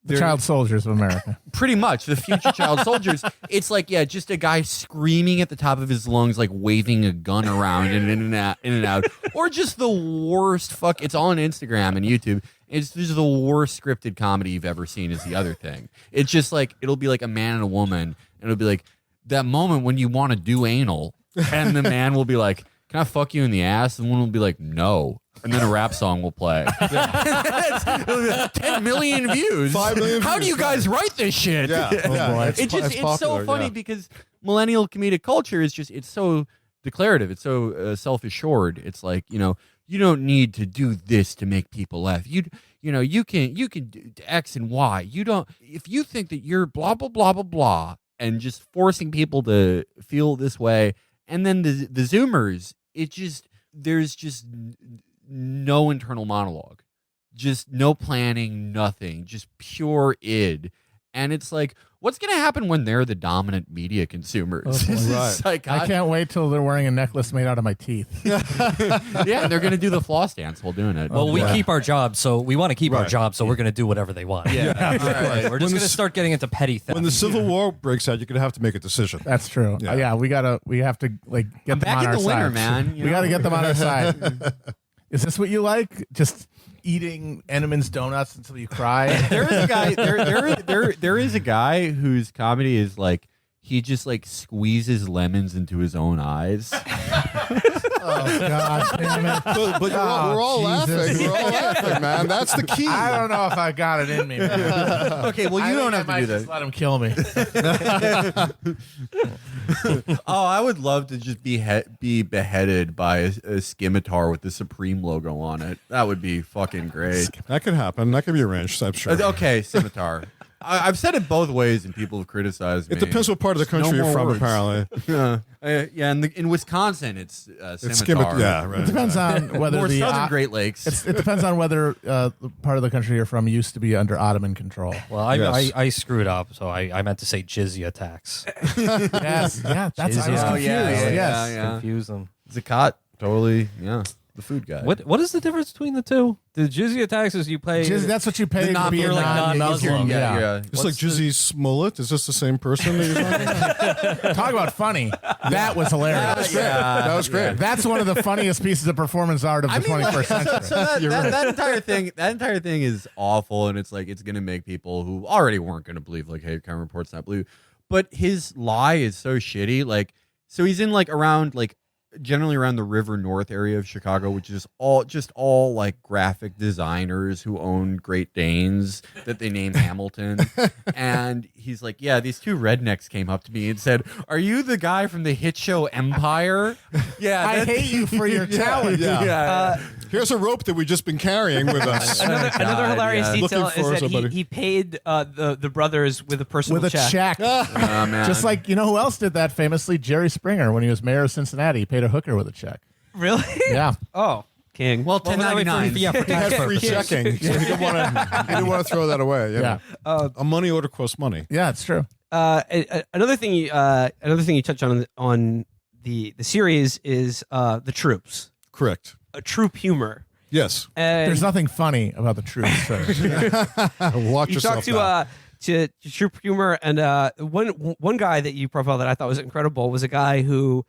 The they're- child soldiers of America. pretty much the future child soldiers. It's like, yeah, just a guy screaming at the top of his lungs, like waving a gun around and in and out, or just the worst fuck. It's all on Instagram and YouTube. It's just the worst scripted comedy you've ever seen. Is the other thing. It's just like it'll be like a man and a woman, and it'll be like that moment when you want to do anal, and the man will be like, "Can I fuck you in the ass?" And the woman will be like, "No." And then a rap song will play. It'll be like 10 million views. 5 million How do views, you guys write this shit? Yeah. boy. It's so popular, funny yeah. because millennial comedic culture is it's so declarative. It's so self-assured. It's like, you don't need to do this to make people laugh. You can do X and Y. You don't, if you think that you're blah, blah, blah, blah, blah, and just forcing people to feel this way. And then the Zoomers, there's just no internal monologue, just no planning, nothing, just pure id. And it's like, what's going to happen when they're the dominant media consumers? Oh, boy. This is Right. like, I can't wait till they're wearing a necklace made out of my teeth. yeah, and they're going to do the floss dance while doing it. Well, we keep our jobs, so we want to keep our Right. jobs, so we're going to do whatever they want. Yeah. Right. We're When just the going to start getting into petty theft. When the Civil War breaks out, you're going to have to make a decision. That's true. Yeah. Yeah, we have to like get I'm them back on in our the winter, side. man. We got to get them on our side. Is this what you like? Just eating Entenmann's donuts until you cry? There is a guy. There is a guy whose comedy is like he just like squeezes lemons into his own eyes. Oh God, damn it! But we're all Jesus. laughing. We're all laughing, man. That's the key. I don't know if I got it in me. Man. Okay, well you don't have to do Just that. let him kill me. Oh, I would love to just be beheaded by a scimitar with the Supreme logo on it. That would be fucking great. That could happen. That could be arranged, I'm sure. Okay, scimitar. I've said it both ways, and people have criticized me. It depends what part of the No country you're more from, words. apparently. Yeah, in Wisconsin, it's scimitar. Scimitar. Yeah, right. It depends on whether Or the southern Great Lakes. it depends on whether the part of the country you're from used to be under Ottoman control. well, Yes. I screwed up, so I meant to say jizya tax. Yes, yeah, that's I was Oh, confused. Yes. Confuse them. Zakat, totally. Yeah, the food guy. What is the difference between the two? The jizya taxes you pay. That's what you pay to non- be a you're like non-Muslim. Yeah. It's like Jizzy Smollett. Is this the same person that you're talking about? Talk about funny. That was hilarious. That was great. That's one of the funniest pieces of performance art of the 21st century. So that entire thing is awful, and it's like it's gonna make people who already weren't gonna believe like, hey, crime report's not believe. But his lie is so shitty. Like, so he's in like around like generally around the River North area of Chicago, which is all like graphic designers who own Great Danes that they name Hamilton. And he's like, yeah, these two rednecks came up to me and said, "Are you the guy from the hit show Empire?" Yeah, I hate you for your talent. Yeah. Here's a rope that we've just been carrying with us. Another hilarious yeah. detail Looking is for that somebody. he paid the brothers with a personal With a check. Oh, man. Just like, you know who else did that famously? Jerry Springer, when he was mayor of Cincinnati. He paid a hooker with a check. Really? Yeah. Oh, king. well, $10.99. Yeah, for He had tax free purposes. checking, so he didn't want to throw that away. Yeah. A money order costs money. Yeah, it's true. Another thing you touch on the series is the troops, Correct. troop humor. Yes. And There's nothing funny about the truth. So. Watch you yourself. talked to troop humor, and one guy that you profiled that I thought was incredible was a guy who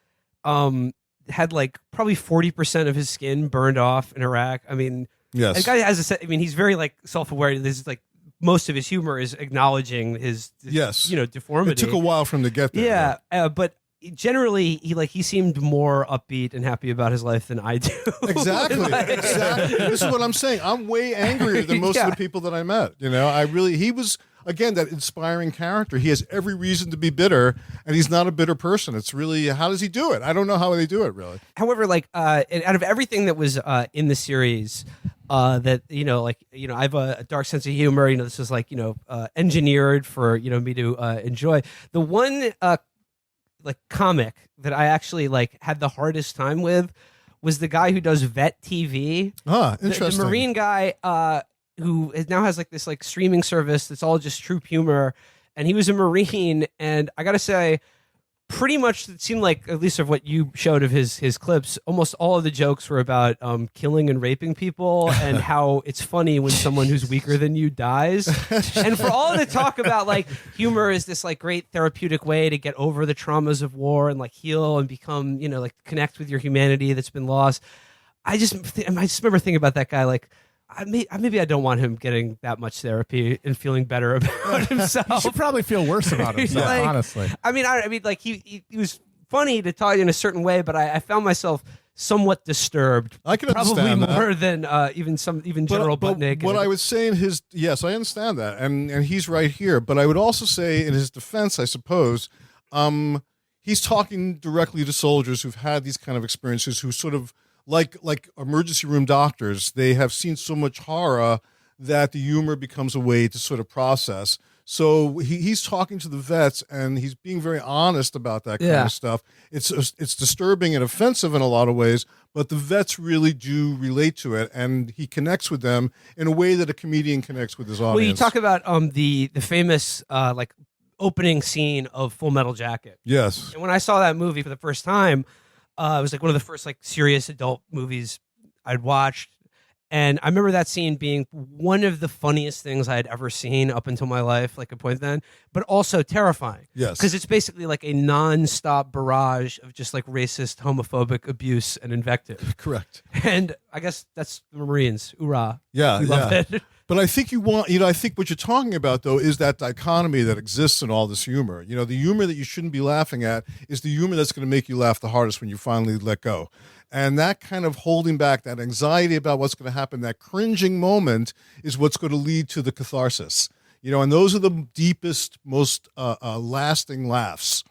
had like probably 40% of his skin burned off in Iraq. I mean, Yes. the guy has he's very like self-aware. This is like most of his humor is acknowledging his Yes. deformity. It took a while for him to get there. Yeah, but generally he seemed more upbeat and happy about his life than I do. Exactly. Exactly. This is what I'm saying. I'm way angrier than most of the people that I met. He was, again, that inspiring character. He has every reason to be bitter, and he's not a bitter person. It's really, how does he do it? I don't know how they do it, really. However, out of everything that was in the series, I have a dark sense of humor. This was engineered for me to enjoy. The one comic that I actually had the hardest time with was the guy who does Vet TV. Interesting. The Marine guy who now has this streaming service that's all just troop humor, and he was a Marine, and I gotta say, pretty much it seemed like, at least of what you showed of his clips, almost all of the jokes were about killing and raping people and how it's funny when someone who's weaker than you dies. And for all the talk about humor is this great therapeutic way to get over the traumas of war and heal and become connect with your humanity that's been lost. I just remember thinking about that guy maybe I don't want him getting that much therapy and feeling better about himself. He should probably feel worse about himself, honestly. He was funny to talk in a certain way, but I found myself somewhat disturbed. I can probably understand that. more than even general butt naked. What I would say yes, I understand that, and he's right here. But I would also say, in his defense, I suppose, he's talking directly to soldiers who've had these kind of experiences, who sort of like emergency room doctors. They have seen so much horror that the humor becomes a way to sort of process. So he's talking to the vets, and he's being very honest about that kind of stuff. It's disturbing and offensive in a lot of ways, but the vets really do relate to it, and he connects with them in a way that a comedian connects with his audience. Well, you talk about the famous opening scene of Full Metal Jacket. Yes. And when I saw that movie for the first time, it was one of the first serious adult movies I'd watched. And I remember that scene being one of the funniest things I had ever seen up until my life, a point then, but also terrifying. Yes. Because it's basically a non-stop barrage of just racist, homophobic abuse and invective. Correct. And I guess that's the Marines. Hoorah. Yeah. We love it. But I think I think what you're talking about, though, is that dichotomy that exists in all this humor. The humor that you shouldn't be laughing at is the humor that's going to make you laugh the hardest when you finally let go. And that kind of holding back, that anxiety about what's going to happen, that cringing moment is what's going to lead to the catharsis. And those are the deepest, most lasting laughs.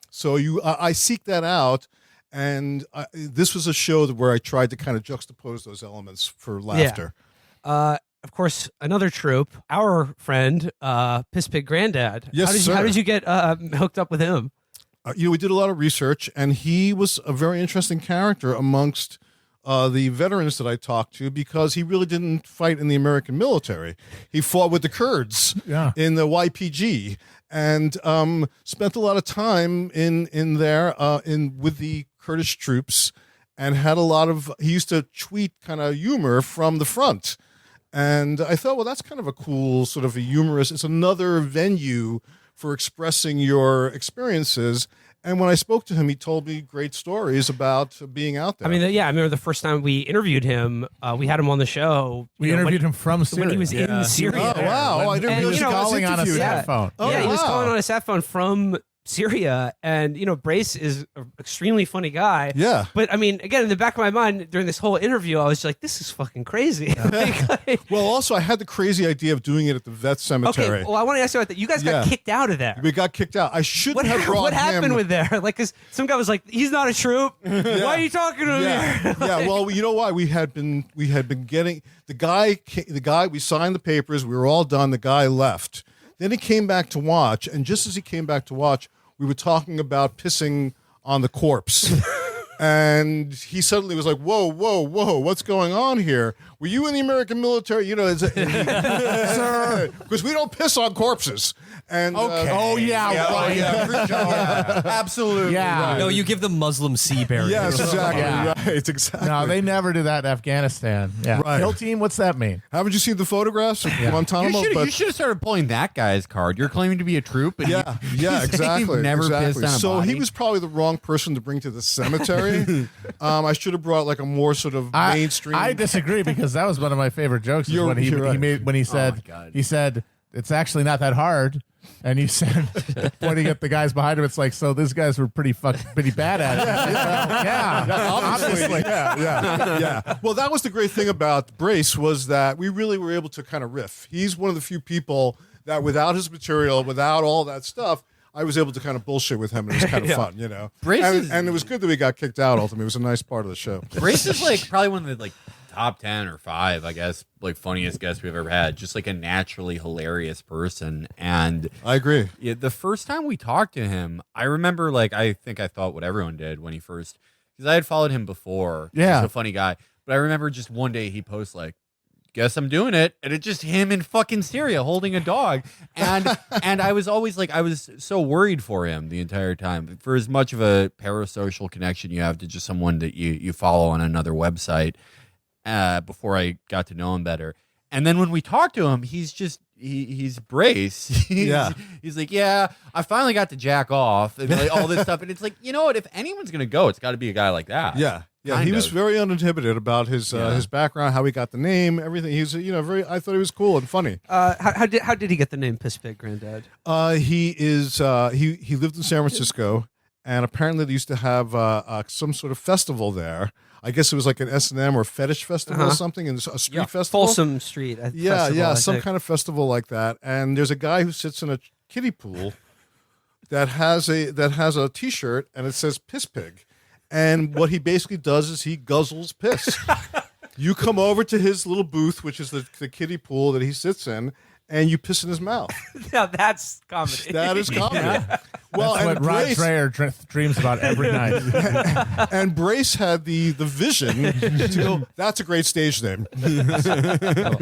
So I seek that out. And this was a show where I tried to kind of juxtapose those elements for laughter. Yeah. Of course, another troop, our friend, Piss Pig Granddad. Yes, How did you get hooked up with him? We did a lot of research, and he was a very interesting character amongst the veterans that I talked to, because he really didn't fight in the American military. He fought with the Kurds in the YPG, and spent a lot of time in there with the Kurdish troops, and had a lot of. He used to tweet kind of humor from the front. And I thought, well, that's kind of a cool sort of a humorous, it's another venue for expressing your experiences. And when I spoke to him, he told me great stories about being out there. I mean, I remember the first time we interviewed him, we had him on the show. We interviewed him from Syria. When he was in Syria. Oh, wow. I didn't he was realize calling on a sat phone. Oh, he was wow. calling on a sat phone from Syria. And, Brace is an extremely funny guy. Yeah. But, I mean, again, in the back of my mind, during this whole interview, I was like, this is fucking crazy. Well, also, I had the crazy idea of doing it at the vet cemetery. Okay, well, I want to ask you about that. You guys got kicked out of there. We got kicked out. I shouldn't have brought him. What happened with there? Because some guy was like, he's not a troop. Why are you talking to him here? Yeah, well, you know why? We had been getting the guy, we signed the papers, we were all done, the guy left. Then he came back to watch, and just as he came back to watch, we were talking about pissing on the corpse. And he suddenly was like, whoa, what's going on here? Were you in the American military? Sir, because we don't piss on corpses. And Okay. right. Absolutely. Yeah. Right. No, you give them Muslim sea berries. Yes, exactly. Yeah. Right, exactly. No, they never do that in Afghanistan. Yeah. Right. Kill team, what's that mean? Haven't you seen the photographs of Guantanamo? You should have started pulling that guy's card. You're claiming to be a troop, and Yeah, you've exactly. never exactly. pissed on a So body. he was probably the wrong person to bring to the cemetery. I should have brought a more sort of mainstream. I disagree, because that was one of my favorite jokes. Is You're when he right. made when he said my God. he said it's actually not that hard. And you said, pointing at the guys behind him, it's like, so these guys were pretty bad at it. Yeah, obviously. Yeah. Well, that was the great thing about Brace, was that we really were able to kind of riff. He's one of the few people that without his material, without all that stuff, I was able to kind of bullshit with him, and it was kind of fun, you know. Brace and it was good that we got kicked out ultimately. It was a nice part of the show. Brace is like probably one of the like top 10 or 5, I guess, like funniest guests we've ever had. Just like a naturally hilarious person. And I agree. yeah, the first time we talked to him, I remember like I think I thought what everyone did when he first, because I had followed him before. Yeah. He's a funny guy. But I remember just one day he posts like, guess I'm doing it, and it's just him in fucking Syria holding a dog, and I was always like, I was so worried for him the entire time, for as much of a parasocial connection you have to just someone that you follow on another website. Before I got to know him better, and then when we talked to him, he's just he's Brace. He's like, yeah, I finally got to jack off and like, all this stuff, and it's like, you know what? If anyone's gonna go, it's got to be a guy like that. Yeah. Kind He was of. very uninhibited about his background, how he got the name, everything. He's very. I thought he was cool and funny. How did he get the name Piss Pig, Granddad? He lived in San Francisco, and apparently they used to have some sort of festival there. I guess it was like an S&M or fetish festival or something, and a street festival. Folsom Street. Some kind of festival like that. And there's a guy who sits in a kiddie pool that has a T-shirt, and it says Piss Pig. And what he basically does is he guzzles piss. You come over to his little booth, which is the kiddie pool that he sits in, and you piss in his mouth. Now that's comedy. That is comedy. Well, That's what Rod Dreher dreams about every night. And Brace had the vision to go, that's a great stage name.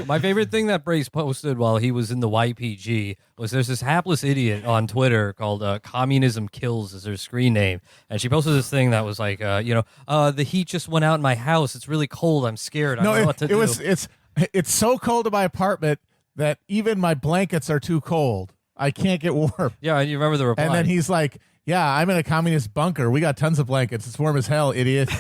My favorite thing that Brace posted while he was in the YPG was there's this hapless idiot on Twitter called Communism Kills is her screen name. And she posted this thing that was like, the heat just went out in my house. It's really cold. I'm scared. I don't know what to do. It's so cold in my apartment that even my blankets are too cold. I can't get warm. Yeah, you remember the reply. And then he's like, yeah, I'm in a communist bunker. We got tons of blankets. It's warm as hell, idiot.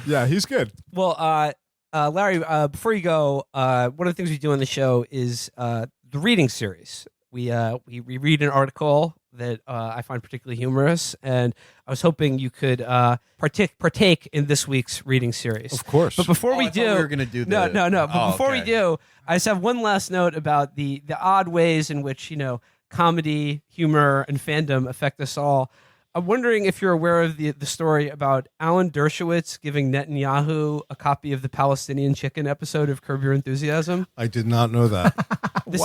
Yeah, he's good. Well, Larry, before you go, one of the things we do on the show is the reading series. We read an article that I find particularly humorous, and I was hoping you could partake in this week's reading series. Of course. But before we I thought do, we were gonna do no. But Oh, before we okay. do, I just have one last note about the odd ways in which comedy, humor, and fandom affect us all. I'm wondering if you're aware of the story about Alan Dershowitz giving Netanyahu a copy of the Palestinian Chicken episode of Curb Your Enthusiasm. I did not know that.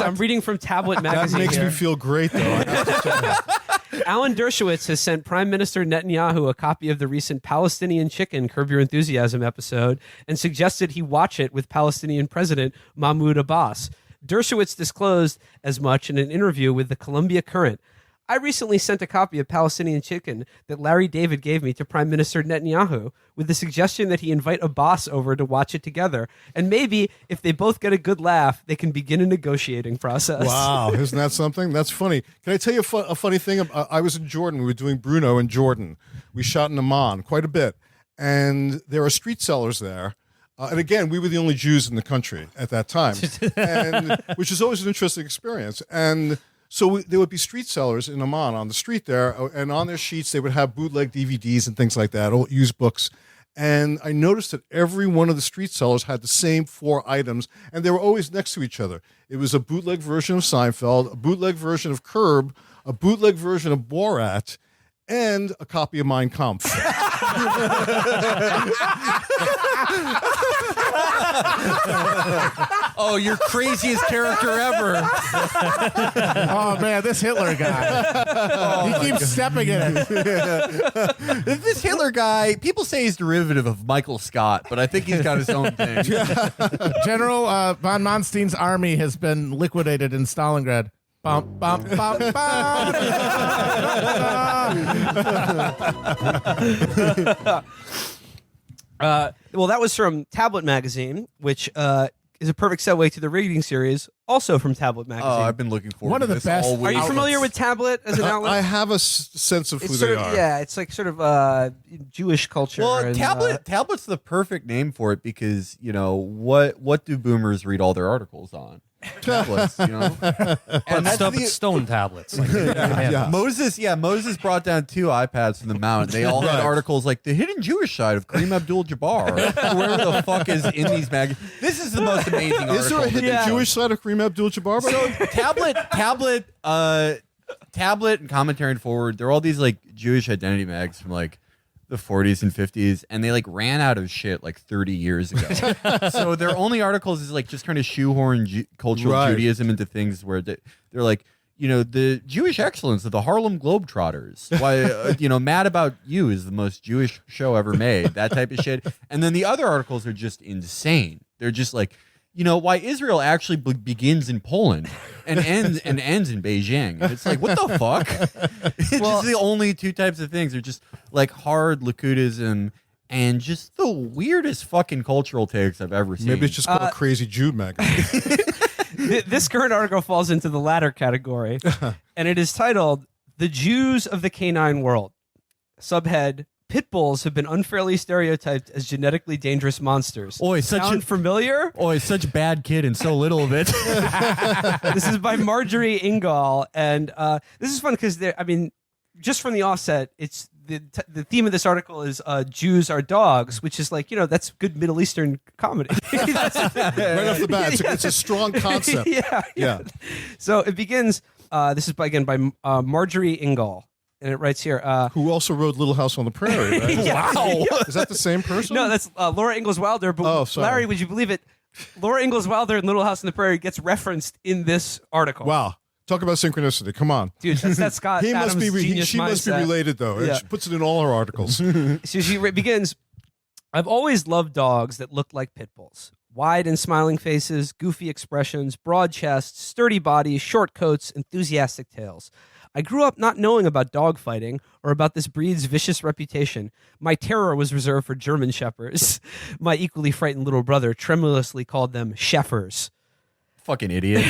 I'm reading from Tablet That magazine. makes here. me feel great, though. I have to say. Alan Dershowitz has sent Prime Minister Netanyahu a copy of the recent Palestinian Chicken Curb Your Enthusiasm episode and suggested he watch it with Palestinian President Mahmoud Abbas. Dershowitz disclosed as much in an interview with the Columbia Current. I recently sent a copy of Palestinian Chicken that Larry David gave me to Prime Minister Netanyahu with the suggestion that he invite Abbas over to watch it together. And maybe if they both get a good laugh, they can begin a negotiating process. Wow, isn't that something? That's funny. Can I tell you a funny thing? I was in Jordan. We were doing Bruno in Jordan. We shot in Amman quite a bit. And there are street sellers there. And again, we were the only Jews in the country at that time, which is always an interesting experience. And so there would be street sellers in Amman on the street there, and on their sheets they would have bootleg DVDs and things like that, old used books. And I noticed that every one of the street sellers had the same 4 items, and they were always next to each other. It was a bootleg version of Seinfeld, a bootleg version of Curb, a bootleg version of Borat, and a copy of Mein Kampf. Oh, you're craziest character ever. Oh, man, this Hitler guy. He keeps stepping in it. This Hitler guy, people say he's derivative of Michael Scott, but I think he's got his own thing. General von Manstein's army has been liquidated in Stalingrad. Bum, bum, bum, bum. Well, that was from Tablet magazine, which is a perfect segue to the reading series, also from Tablet Magazine. Oh, I've been looking forward One to of the this best all week. Are you familiar with Tablet as an outlet? I have a sense of who It's they sort of, are. yeah, it's like sort of Jewish culture. Well, and, Tablet's the perfect name for it because what do boomers read all their articles on? Tablets, and that's Stone tablets. Like, yeah. Moses brought down 2 iPads from the mountain. They all had articles like the hidden Jewish side of Kareem Abdul-Jabbar, whoever the fuck is in these magazines. This is the most amazing article. Is there a hidden Jewish side of Kareem Abdul-Jabbar? So Tablet and Commentary and Forward, they're all these like Jewish identity mags from like the 40s and 50s, and they like ran out of shit like 30 years ago. So their only articles is like just trying to shoehorn cultural Judaism into things where they're like, the Jewish excellence of the Harlem Globetrotters. Why, Mad About You is the most Jewish show ever made. That type of shit. And then the other articles are just insane. They're just like, why Israel actually begins in Poland and ends in Beijing. And it's like, what the fuck? It's just the only 2 types of things. They're just like hard Likudism and just the weirdest fucking cultural takes I've ever seen. Maybe it's just called Crazy Jude magazine. This current article falls into the latter category, and it is titled "The Jews of the Canine World." Subhead: Pit bulls have been unfairly stereotyped as genetically dangerous monsters. Sound familiar? Such bad kid and so little of it. This is by Marjorie Ingall, and this is fun because just from the offset, it's the theme of this article is Jews are dogs, which is like that's good Middle Eastern comedy. Right off the bat, it's a strong concept. Yeah. So it begins. This is by Marjorie Ingall. And it writes here, who also wrote Little House on the Prairie, right? Wow. Is that the same person? No, that's Laura Ingalls Wilder. But Larry, would you believe it? Laura Ingalls Wilder in Little House on the Prairie gets referenced in this article. Wow. Talk about synchronicity. Come on. Dude, that's Scott Adams' genius she must be mindset. related, though. Yeah. She puts it in all her articles. So she begins, I've always loved dogs that look like pit bulls. Wide and smiling faces, goofy expressions, broad chests, sturdy bodies, short coats, enthusiastic tails. I grew up not knowing about dog fighting or about this breed's vicious reputation. My terror was reserved for German shepherds. My equally frightened little brother tremulously called them sheffers. Fucking idiot.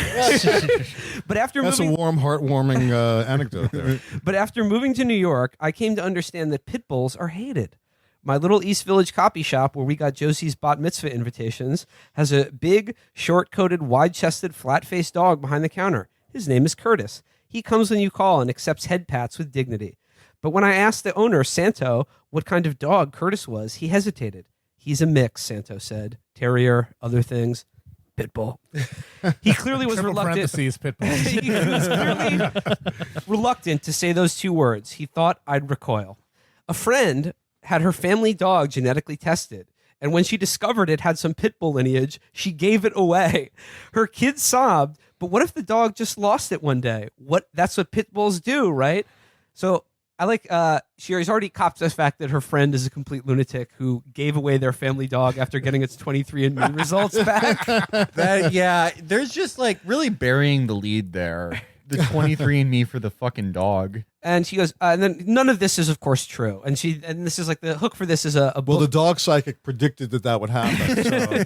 But after That's a warm, heartwarming anecdote there. But after moving to New York, I came to understand that pit bulls are hated. My little East Village copy shop, where we got Josie's bat mitzvah invitations, has a big, short-coated, wide-chested, flat-faced dog behind the counter. His name is Curtis. He comes when you call and accepts head pats with dignity. But when I asked the owner, Santo, what kind of dog Curtis was, he hesitated. He's a mix, Santo said. Terrier, other things. Pit bull. He clearly was reluctant. Pit bull. He was clearly reluctant to say those 2 words. He thought I'd recoil. A friend had her family dog genetically tested, and when she discovered it had some pit bull lineage, she gave it away. Her kids sobbed, but what if the dog just lost it one day? That's what pit bulls do, right? So I like she's already copped the fact that her friend is a complete lunatic who gave away their family dog after getting its 23andMe results back. There's just like really burying the lead there. The 23andMe for the fucking dog. And she goes, and then none of this is, of course, true. And this is like the hook for this is a book. Well, the dog psychic predicted that would happen. So.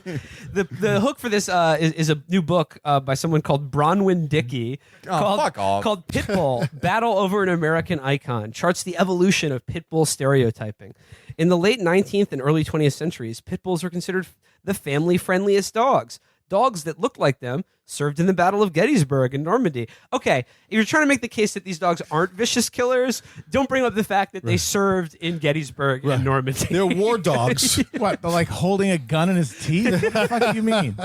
The hook for this is a new book by someone called Bronwyn Dickey called Pitbull, Battle Over an American Icon, charts the evolution of pitbull stereotyping. In the late 19th and early 20th centuries, pit bulls were considered the family-friendliest dogs. Dogs that looked like them served in the Battle of Gettysburg and Normandy. Okay, if you're trying to make the case that these dogs aren't vicious killers, don't bring up the fact that they served in Gettysburg and Normandy. They're war dogs. What? They're like holding a gun in his teeth? What the fuck do you mean?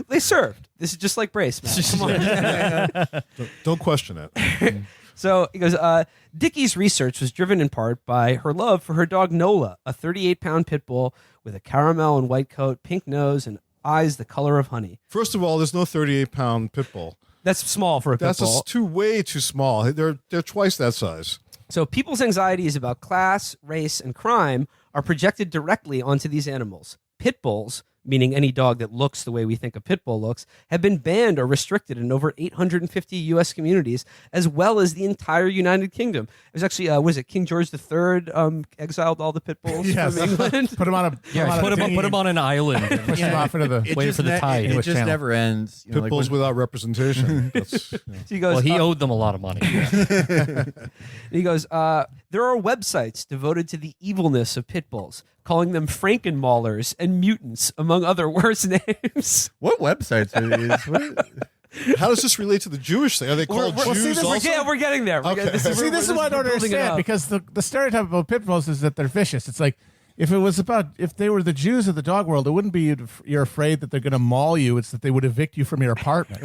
They served. This is just like Brace, man. Come on. Don't question it. So he goes, Dickies' research was driven in part by her love for her dog Nola, a 38-pound pit bull with a caramel and white coat, pink nose, and eyes the color of honey. First of all, there's no 38-pound pit bull. That's small for a pit bull. That's way too small. They're twice that size. So people's anxieties about class, race, and crime are projected directly onto these animals. Pit bulls, meaning any dog that looks the way we think a pit bull looks, have been banned or restricted in over 850 U.S. communities, as well as the entire United Kingdom. There's actually, was it King George III exiled all the pit bulls Yes. from England? Put him on a put him on an island. push him off into the Wait for the tide. It English just channel. never ends. You know, Pit like bulls when- without representation. That's, He goes, Well, he owed them a lot of money. he goes, there are websites devoted to the evilness of pit bulls, calling them Frankenmaulers and mutants, among other worse names. What websites are these? What? how does this relate to the Jewish thing? Are they called well, see, Jews this- also? Yeah, we're getting there. Okay. this is what I don't we're building it understand up. because the stereotype about pit bulls is that they're vicious. It's like if they were the Jews of the dog world, it wouldn't be you're afraid that they're going to maul you. It's that they would evict you from your apartment.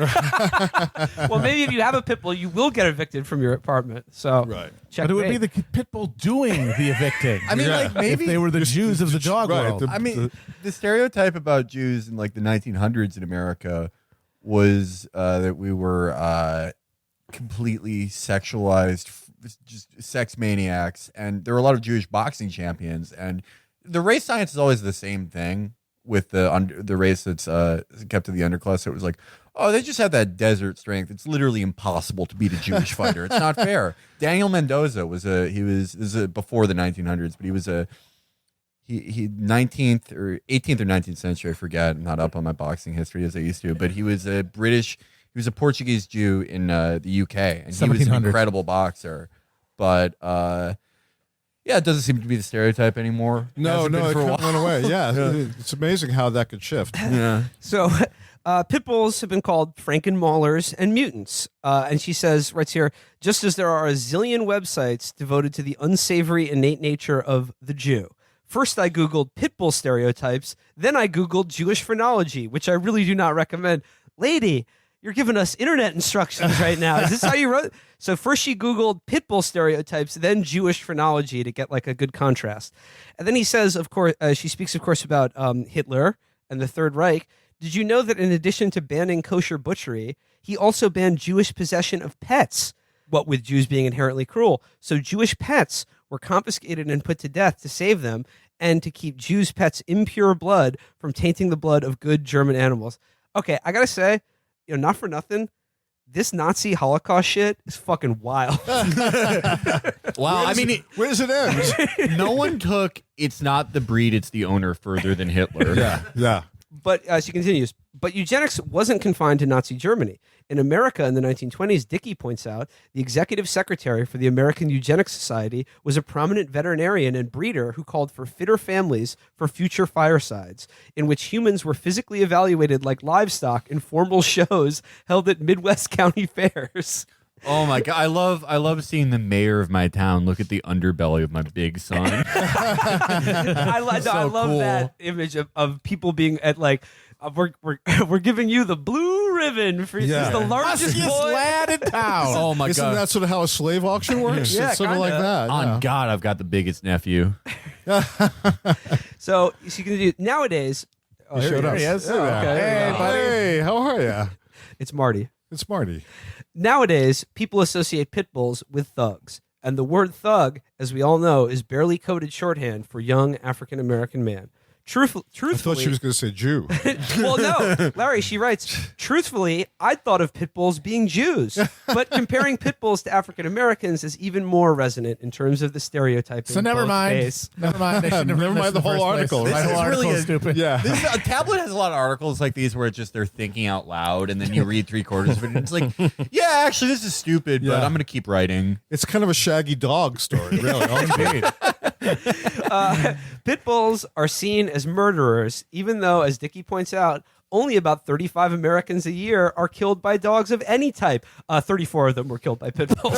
Well, maybe if you have a pit bull, you will get evicted from your apartment. So, Right. check But it would be the pit bull doing the evicting. I mean, like maybe if they were the Jews of the dog right, world. I mean, the stereotype about Jews in like the 1900s in America was that we were completely sexualized, just sex maniacs, and there were a lot of Jewish boxing champions. And the race science is always the same thing with the race that's kept to the underclass. It was like, oh, they just have that desert strength. It's literally impossible to beat a Jewish fighter. It's not fair. Daniel Mendoza this is before the 1900s, but he was he 19th or 18th or 19th century, I forget. I'm not up on my boxing history as I used to, but he was a Portuguese Jew in the UK, and he was an 1700s. incredible boxer. But yeah, it doesn't seem to be the stereotype anymore. No, Hasn't no, been it for a kind of while. went away. Yeah, it's amazing how that could shift. Yeah. So, pit bulls have been called Frankenmaulers and mutants. And she writes here, just as there are a zillion websites devoted to the unsavory innate nature of the Jew. First, I Googled pit bull stereotypes. Then I Googled Jewish phrenology, which I really do not recommend. Lady, you're giving us internet instructions right now. Is this how you wrote? So first she Googled pit bull stereotypes, then Jewish phrenology to get like a good contrast. And then he says, of course, she speaks, of course, about Hitler and the Third Reich. Did you know that in addition to banning kosher butchery, he also banned Jewish possession of pets, what with Jews being inherently cruel? So Jewish pets were confiscated and put to death to save them and to keep Jews' pets' impure blood from tainting the blood of good German animals. Okay, I gotta say, not for nothing, this Nazi Holocaust shit is fucking wild. Wow. Where does it end? No one took "it's not the breed, it's the owner" further than Hitler. Yeah. But she continues, but eugenics wasn't confined to Nazi Germany. In America in the 1920s, Dickies points out, the executive secretary for the American Eugenics Society was a prominent veterinarian and breeder who called for fitter families for future firesides, in which humans were physically evaluated like livestock in formal shows held at Midwest county fairs. Oh my god, I love seeing the mayor of my town look at the underbelly of my big son. I love cool. that image of people being at like, we're giving you the blue ribbon for Yeah. he's the largest boy. lad in town. Oh my Isn't god. that sort of how a slave auction works? Yeah, it's sort of like kinda. that. On yeah. God, I've got the biggest nephew. So she can do nowadays. Oh, He here showed he up. is. He is? Oh, okay. Hey, buddy. Hey, how are you? It's Marty. It's Marty. Nowadays, people associate pit bulls with thugs. And the word thug, as we all know, is barely coded shorthand for young African American man. Truthfully, I thought she was going to say Jew. well, no, Larry, she writes, truthfully, I thought of pit bulls being Jews, but comparing pit bulls to African Americans is even more resonant in terms of the stereotyping. So never both mind. ways. Never mind. They shouldn't have Never written mind this the in whole first place. article. My This whole is article really is a- stupid. Yeah. A tablet has a lot of articles like these where it's just they're thinking out loud, and then you read 3/4 of it, and it's like, yeah, actually, this is stupid, but Yeah. I'm going to keep writing. It's kind of a shaggy dog story, really. Indeed. Pit bulls are seen as murderers, even though, as Dickie points out, only about 35 Americans a year are killed by dogs of any type. 34 of them were killed by pit bulls,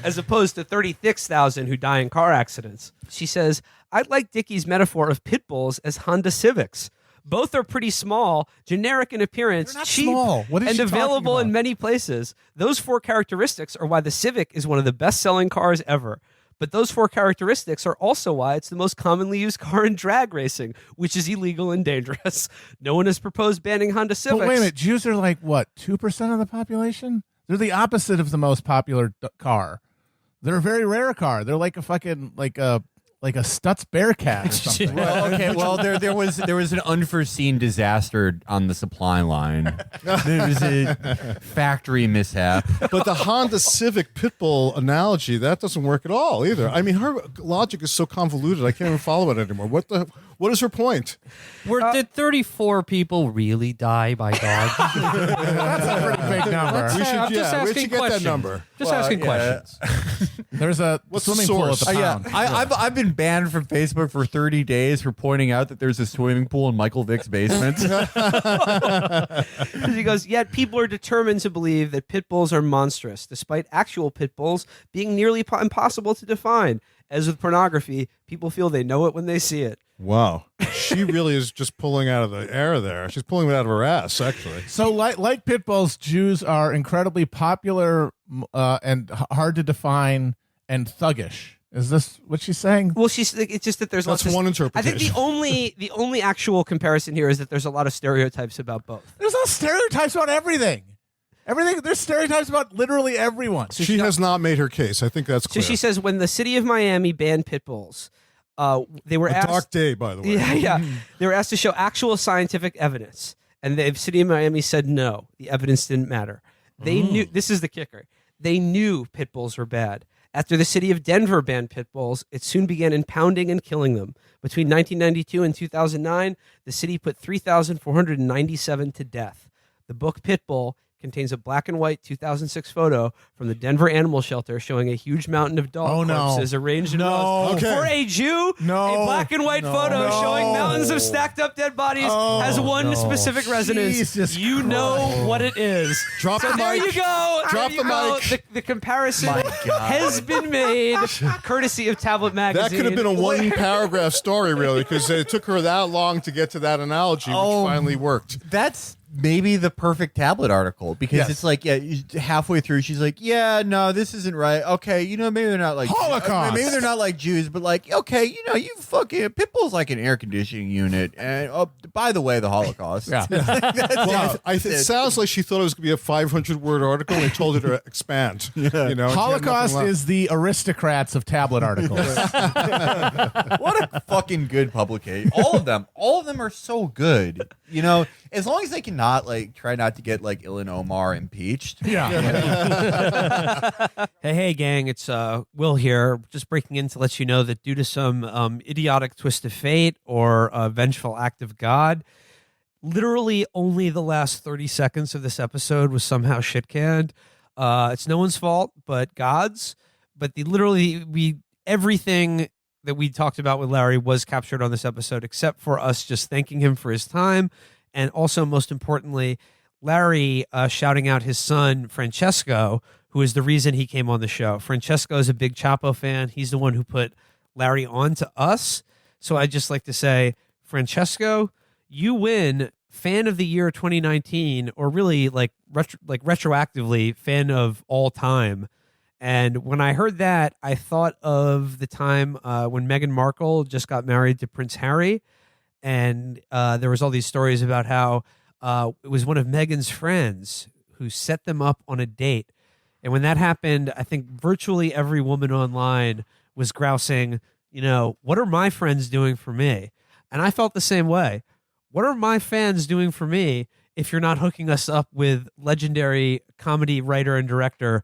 as opposed to 36,000 who die in car accidents. She says, I'd like Dickie's metaphor of pit bulls as Honda Civics. Both are pretty small, generic in appearance, They're not cheap, small. What is and she talking available in about? many places. Those four characteristics are why the Civic is one of the best-selling cars ever. But those four characteristics are also why it's the most commonly used car in drag racing, which is illegal and dangerous. No one has proposed banning Honda Civics. But wait a minute. Jews are like, what, 2% of the population? They're the opposite of the most popular car. They're a very rare car. They're like a fucking, like a like a Stutz Bearcat or something. Well, okay, well there was an unforeseen disaster on the supply line. There was a factory mishap. But the Honda Civic Pitbull analogy, that doesn't work at all either. I mean, her logic is so convoluted, I can't even follow it anymore. What is her point? Did 34 people really die by dogs? That's a pretty big number. Let's- We should, I'm just yeah, where'd asking you get that questions. number? Just asking questions. There's a What's the swimming pool at source? the pound. I've been banned from Facebook for 30 days for pointing out that there's a swimming pool in Michael Vick's basement. He goes, yet people are determined to believe that pit bulls are monstrous, despite actual pit bulls being nearly impossible to define. As with pornography, people feel they know it when they see it. Wow. She really is just pulling out of the air there. She's pulling it out of her ass, actually. So, like pit bulls, Jews are incredibly popular and hard to define and thuggish. Is this what she's saying? Well, it's just that there's That's lots of, one I interpretation. think the only actual comparison here is that there's a lot of stereotypes about both. There's no stereotypes about everything. There's stereotypes about literally everyone. She has not made her case. I think that's So clear. she says when the city of Miami banned pit bulls, they were a asked. dark day, by the way. Yeah. They were asked to show actual scientific evidence, and the city of Miami said no. The evidence didn't matter. They knew. This is the kicker. They knew pit bulls were bad. After the city of Denver banned pit bulls, it soon began impounding and killing them. Between 1992 and 2009, the city put 3,497 to death. The book Pitbull contains a black and white 2006 photo from the Denver Animal Shelter showing a huge mountain of dog corpses arranged in rows. Okay. For a Jew, a black and white photo showing mountains of stacked up dead bodies has one specific resonance. Jesus you know what it is. Drop So the there mic. you go. Drop There you the go. mic. The comparison has been made courtesy of Tablet That Magazine. could have been a one-paragraph story, really, because it took her that long to get to that analogy, which finally worked. That's maybe the perfect tablet article because Yes. it's like halfway through she's like, yeah, no, this isn't right. Okay, maybe they're not like Holocaust. maybe they're not like Jews, but like, okay, you fucking Pitbull's like an air conditioning unit, and by the way, the Holocaust. Yeah. Well, it sounds like she thought it was going to be a 500-word article, and they told her to expand. You know, Holocaust is the aristocrats of tablet articles. What a fucking good publication. All of them are so good. As long as they cannot try not to get like Ilan Omar impeached. Yeah. Hey, gang, it's Will here. Just breaking in to let you know that due to some idiotic twist of fate or a vengeful act of God, literally only the last 30 seconds of this episode was somehow shit canned. It's no one's fault but God's. But everything that we talked about with Larry was captured on this episode, except for us just thanking him for his time. And also, most importantly, Larry shouting out his son, Francesco, who is the reason he came on the show. Francesco is a big Chapo fan. He's the one who put Larry on to us. So I'd just like to say, Francesco, you win Fan of the Year 2019, or really retroactively Fan of All Time. And when I heard that, I thought of the time when Meghan Markle just got married to Prince Harry. And there was all these stories about how it was one of Meghan's friends who set them up on a date. And when that happened, I think virtually every woman online was grousing, what are my friends doing for me? And I felt the same way. What are my fans doing for me if you're not hooking us up with legendary comedy writer and director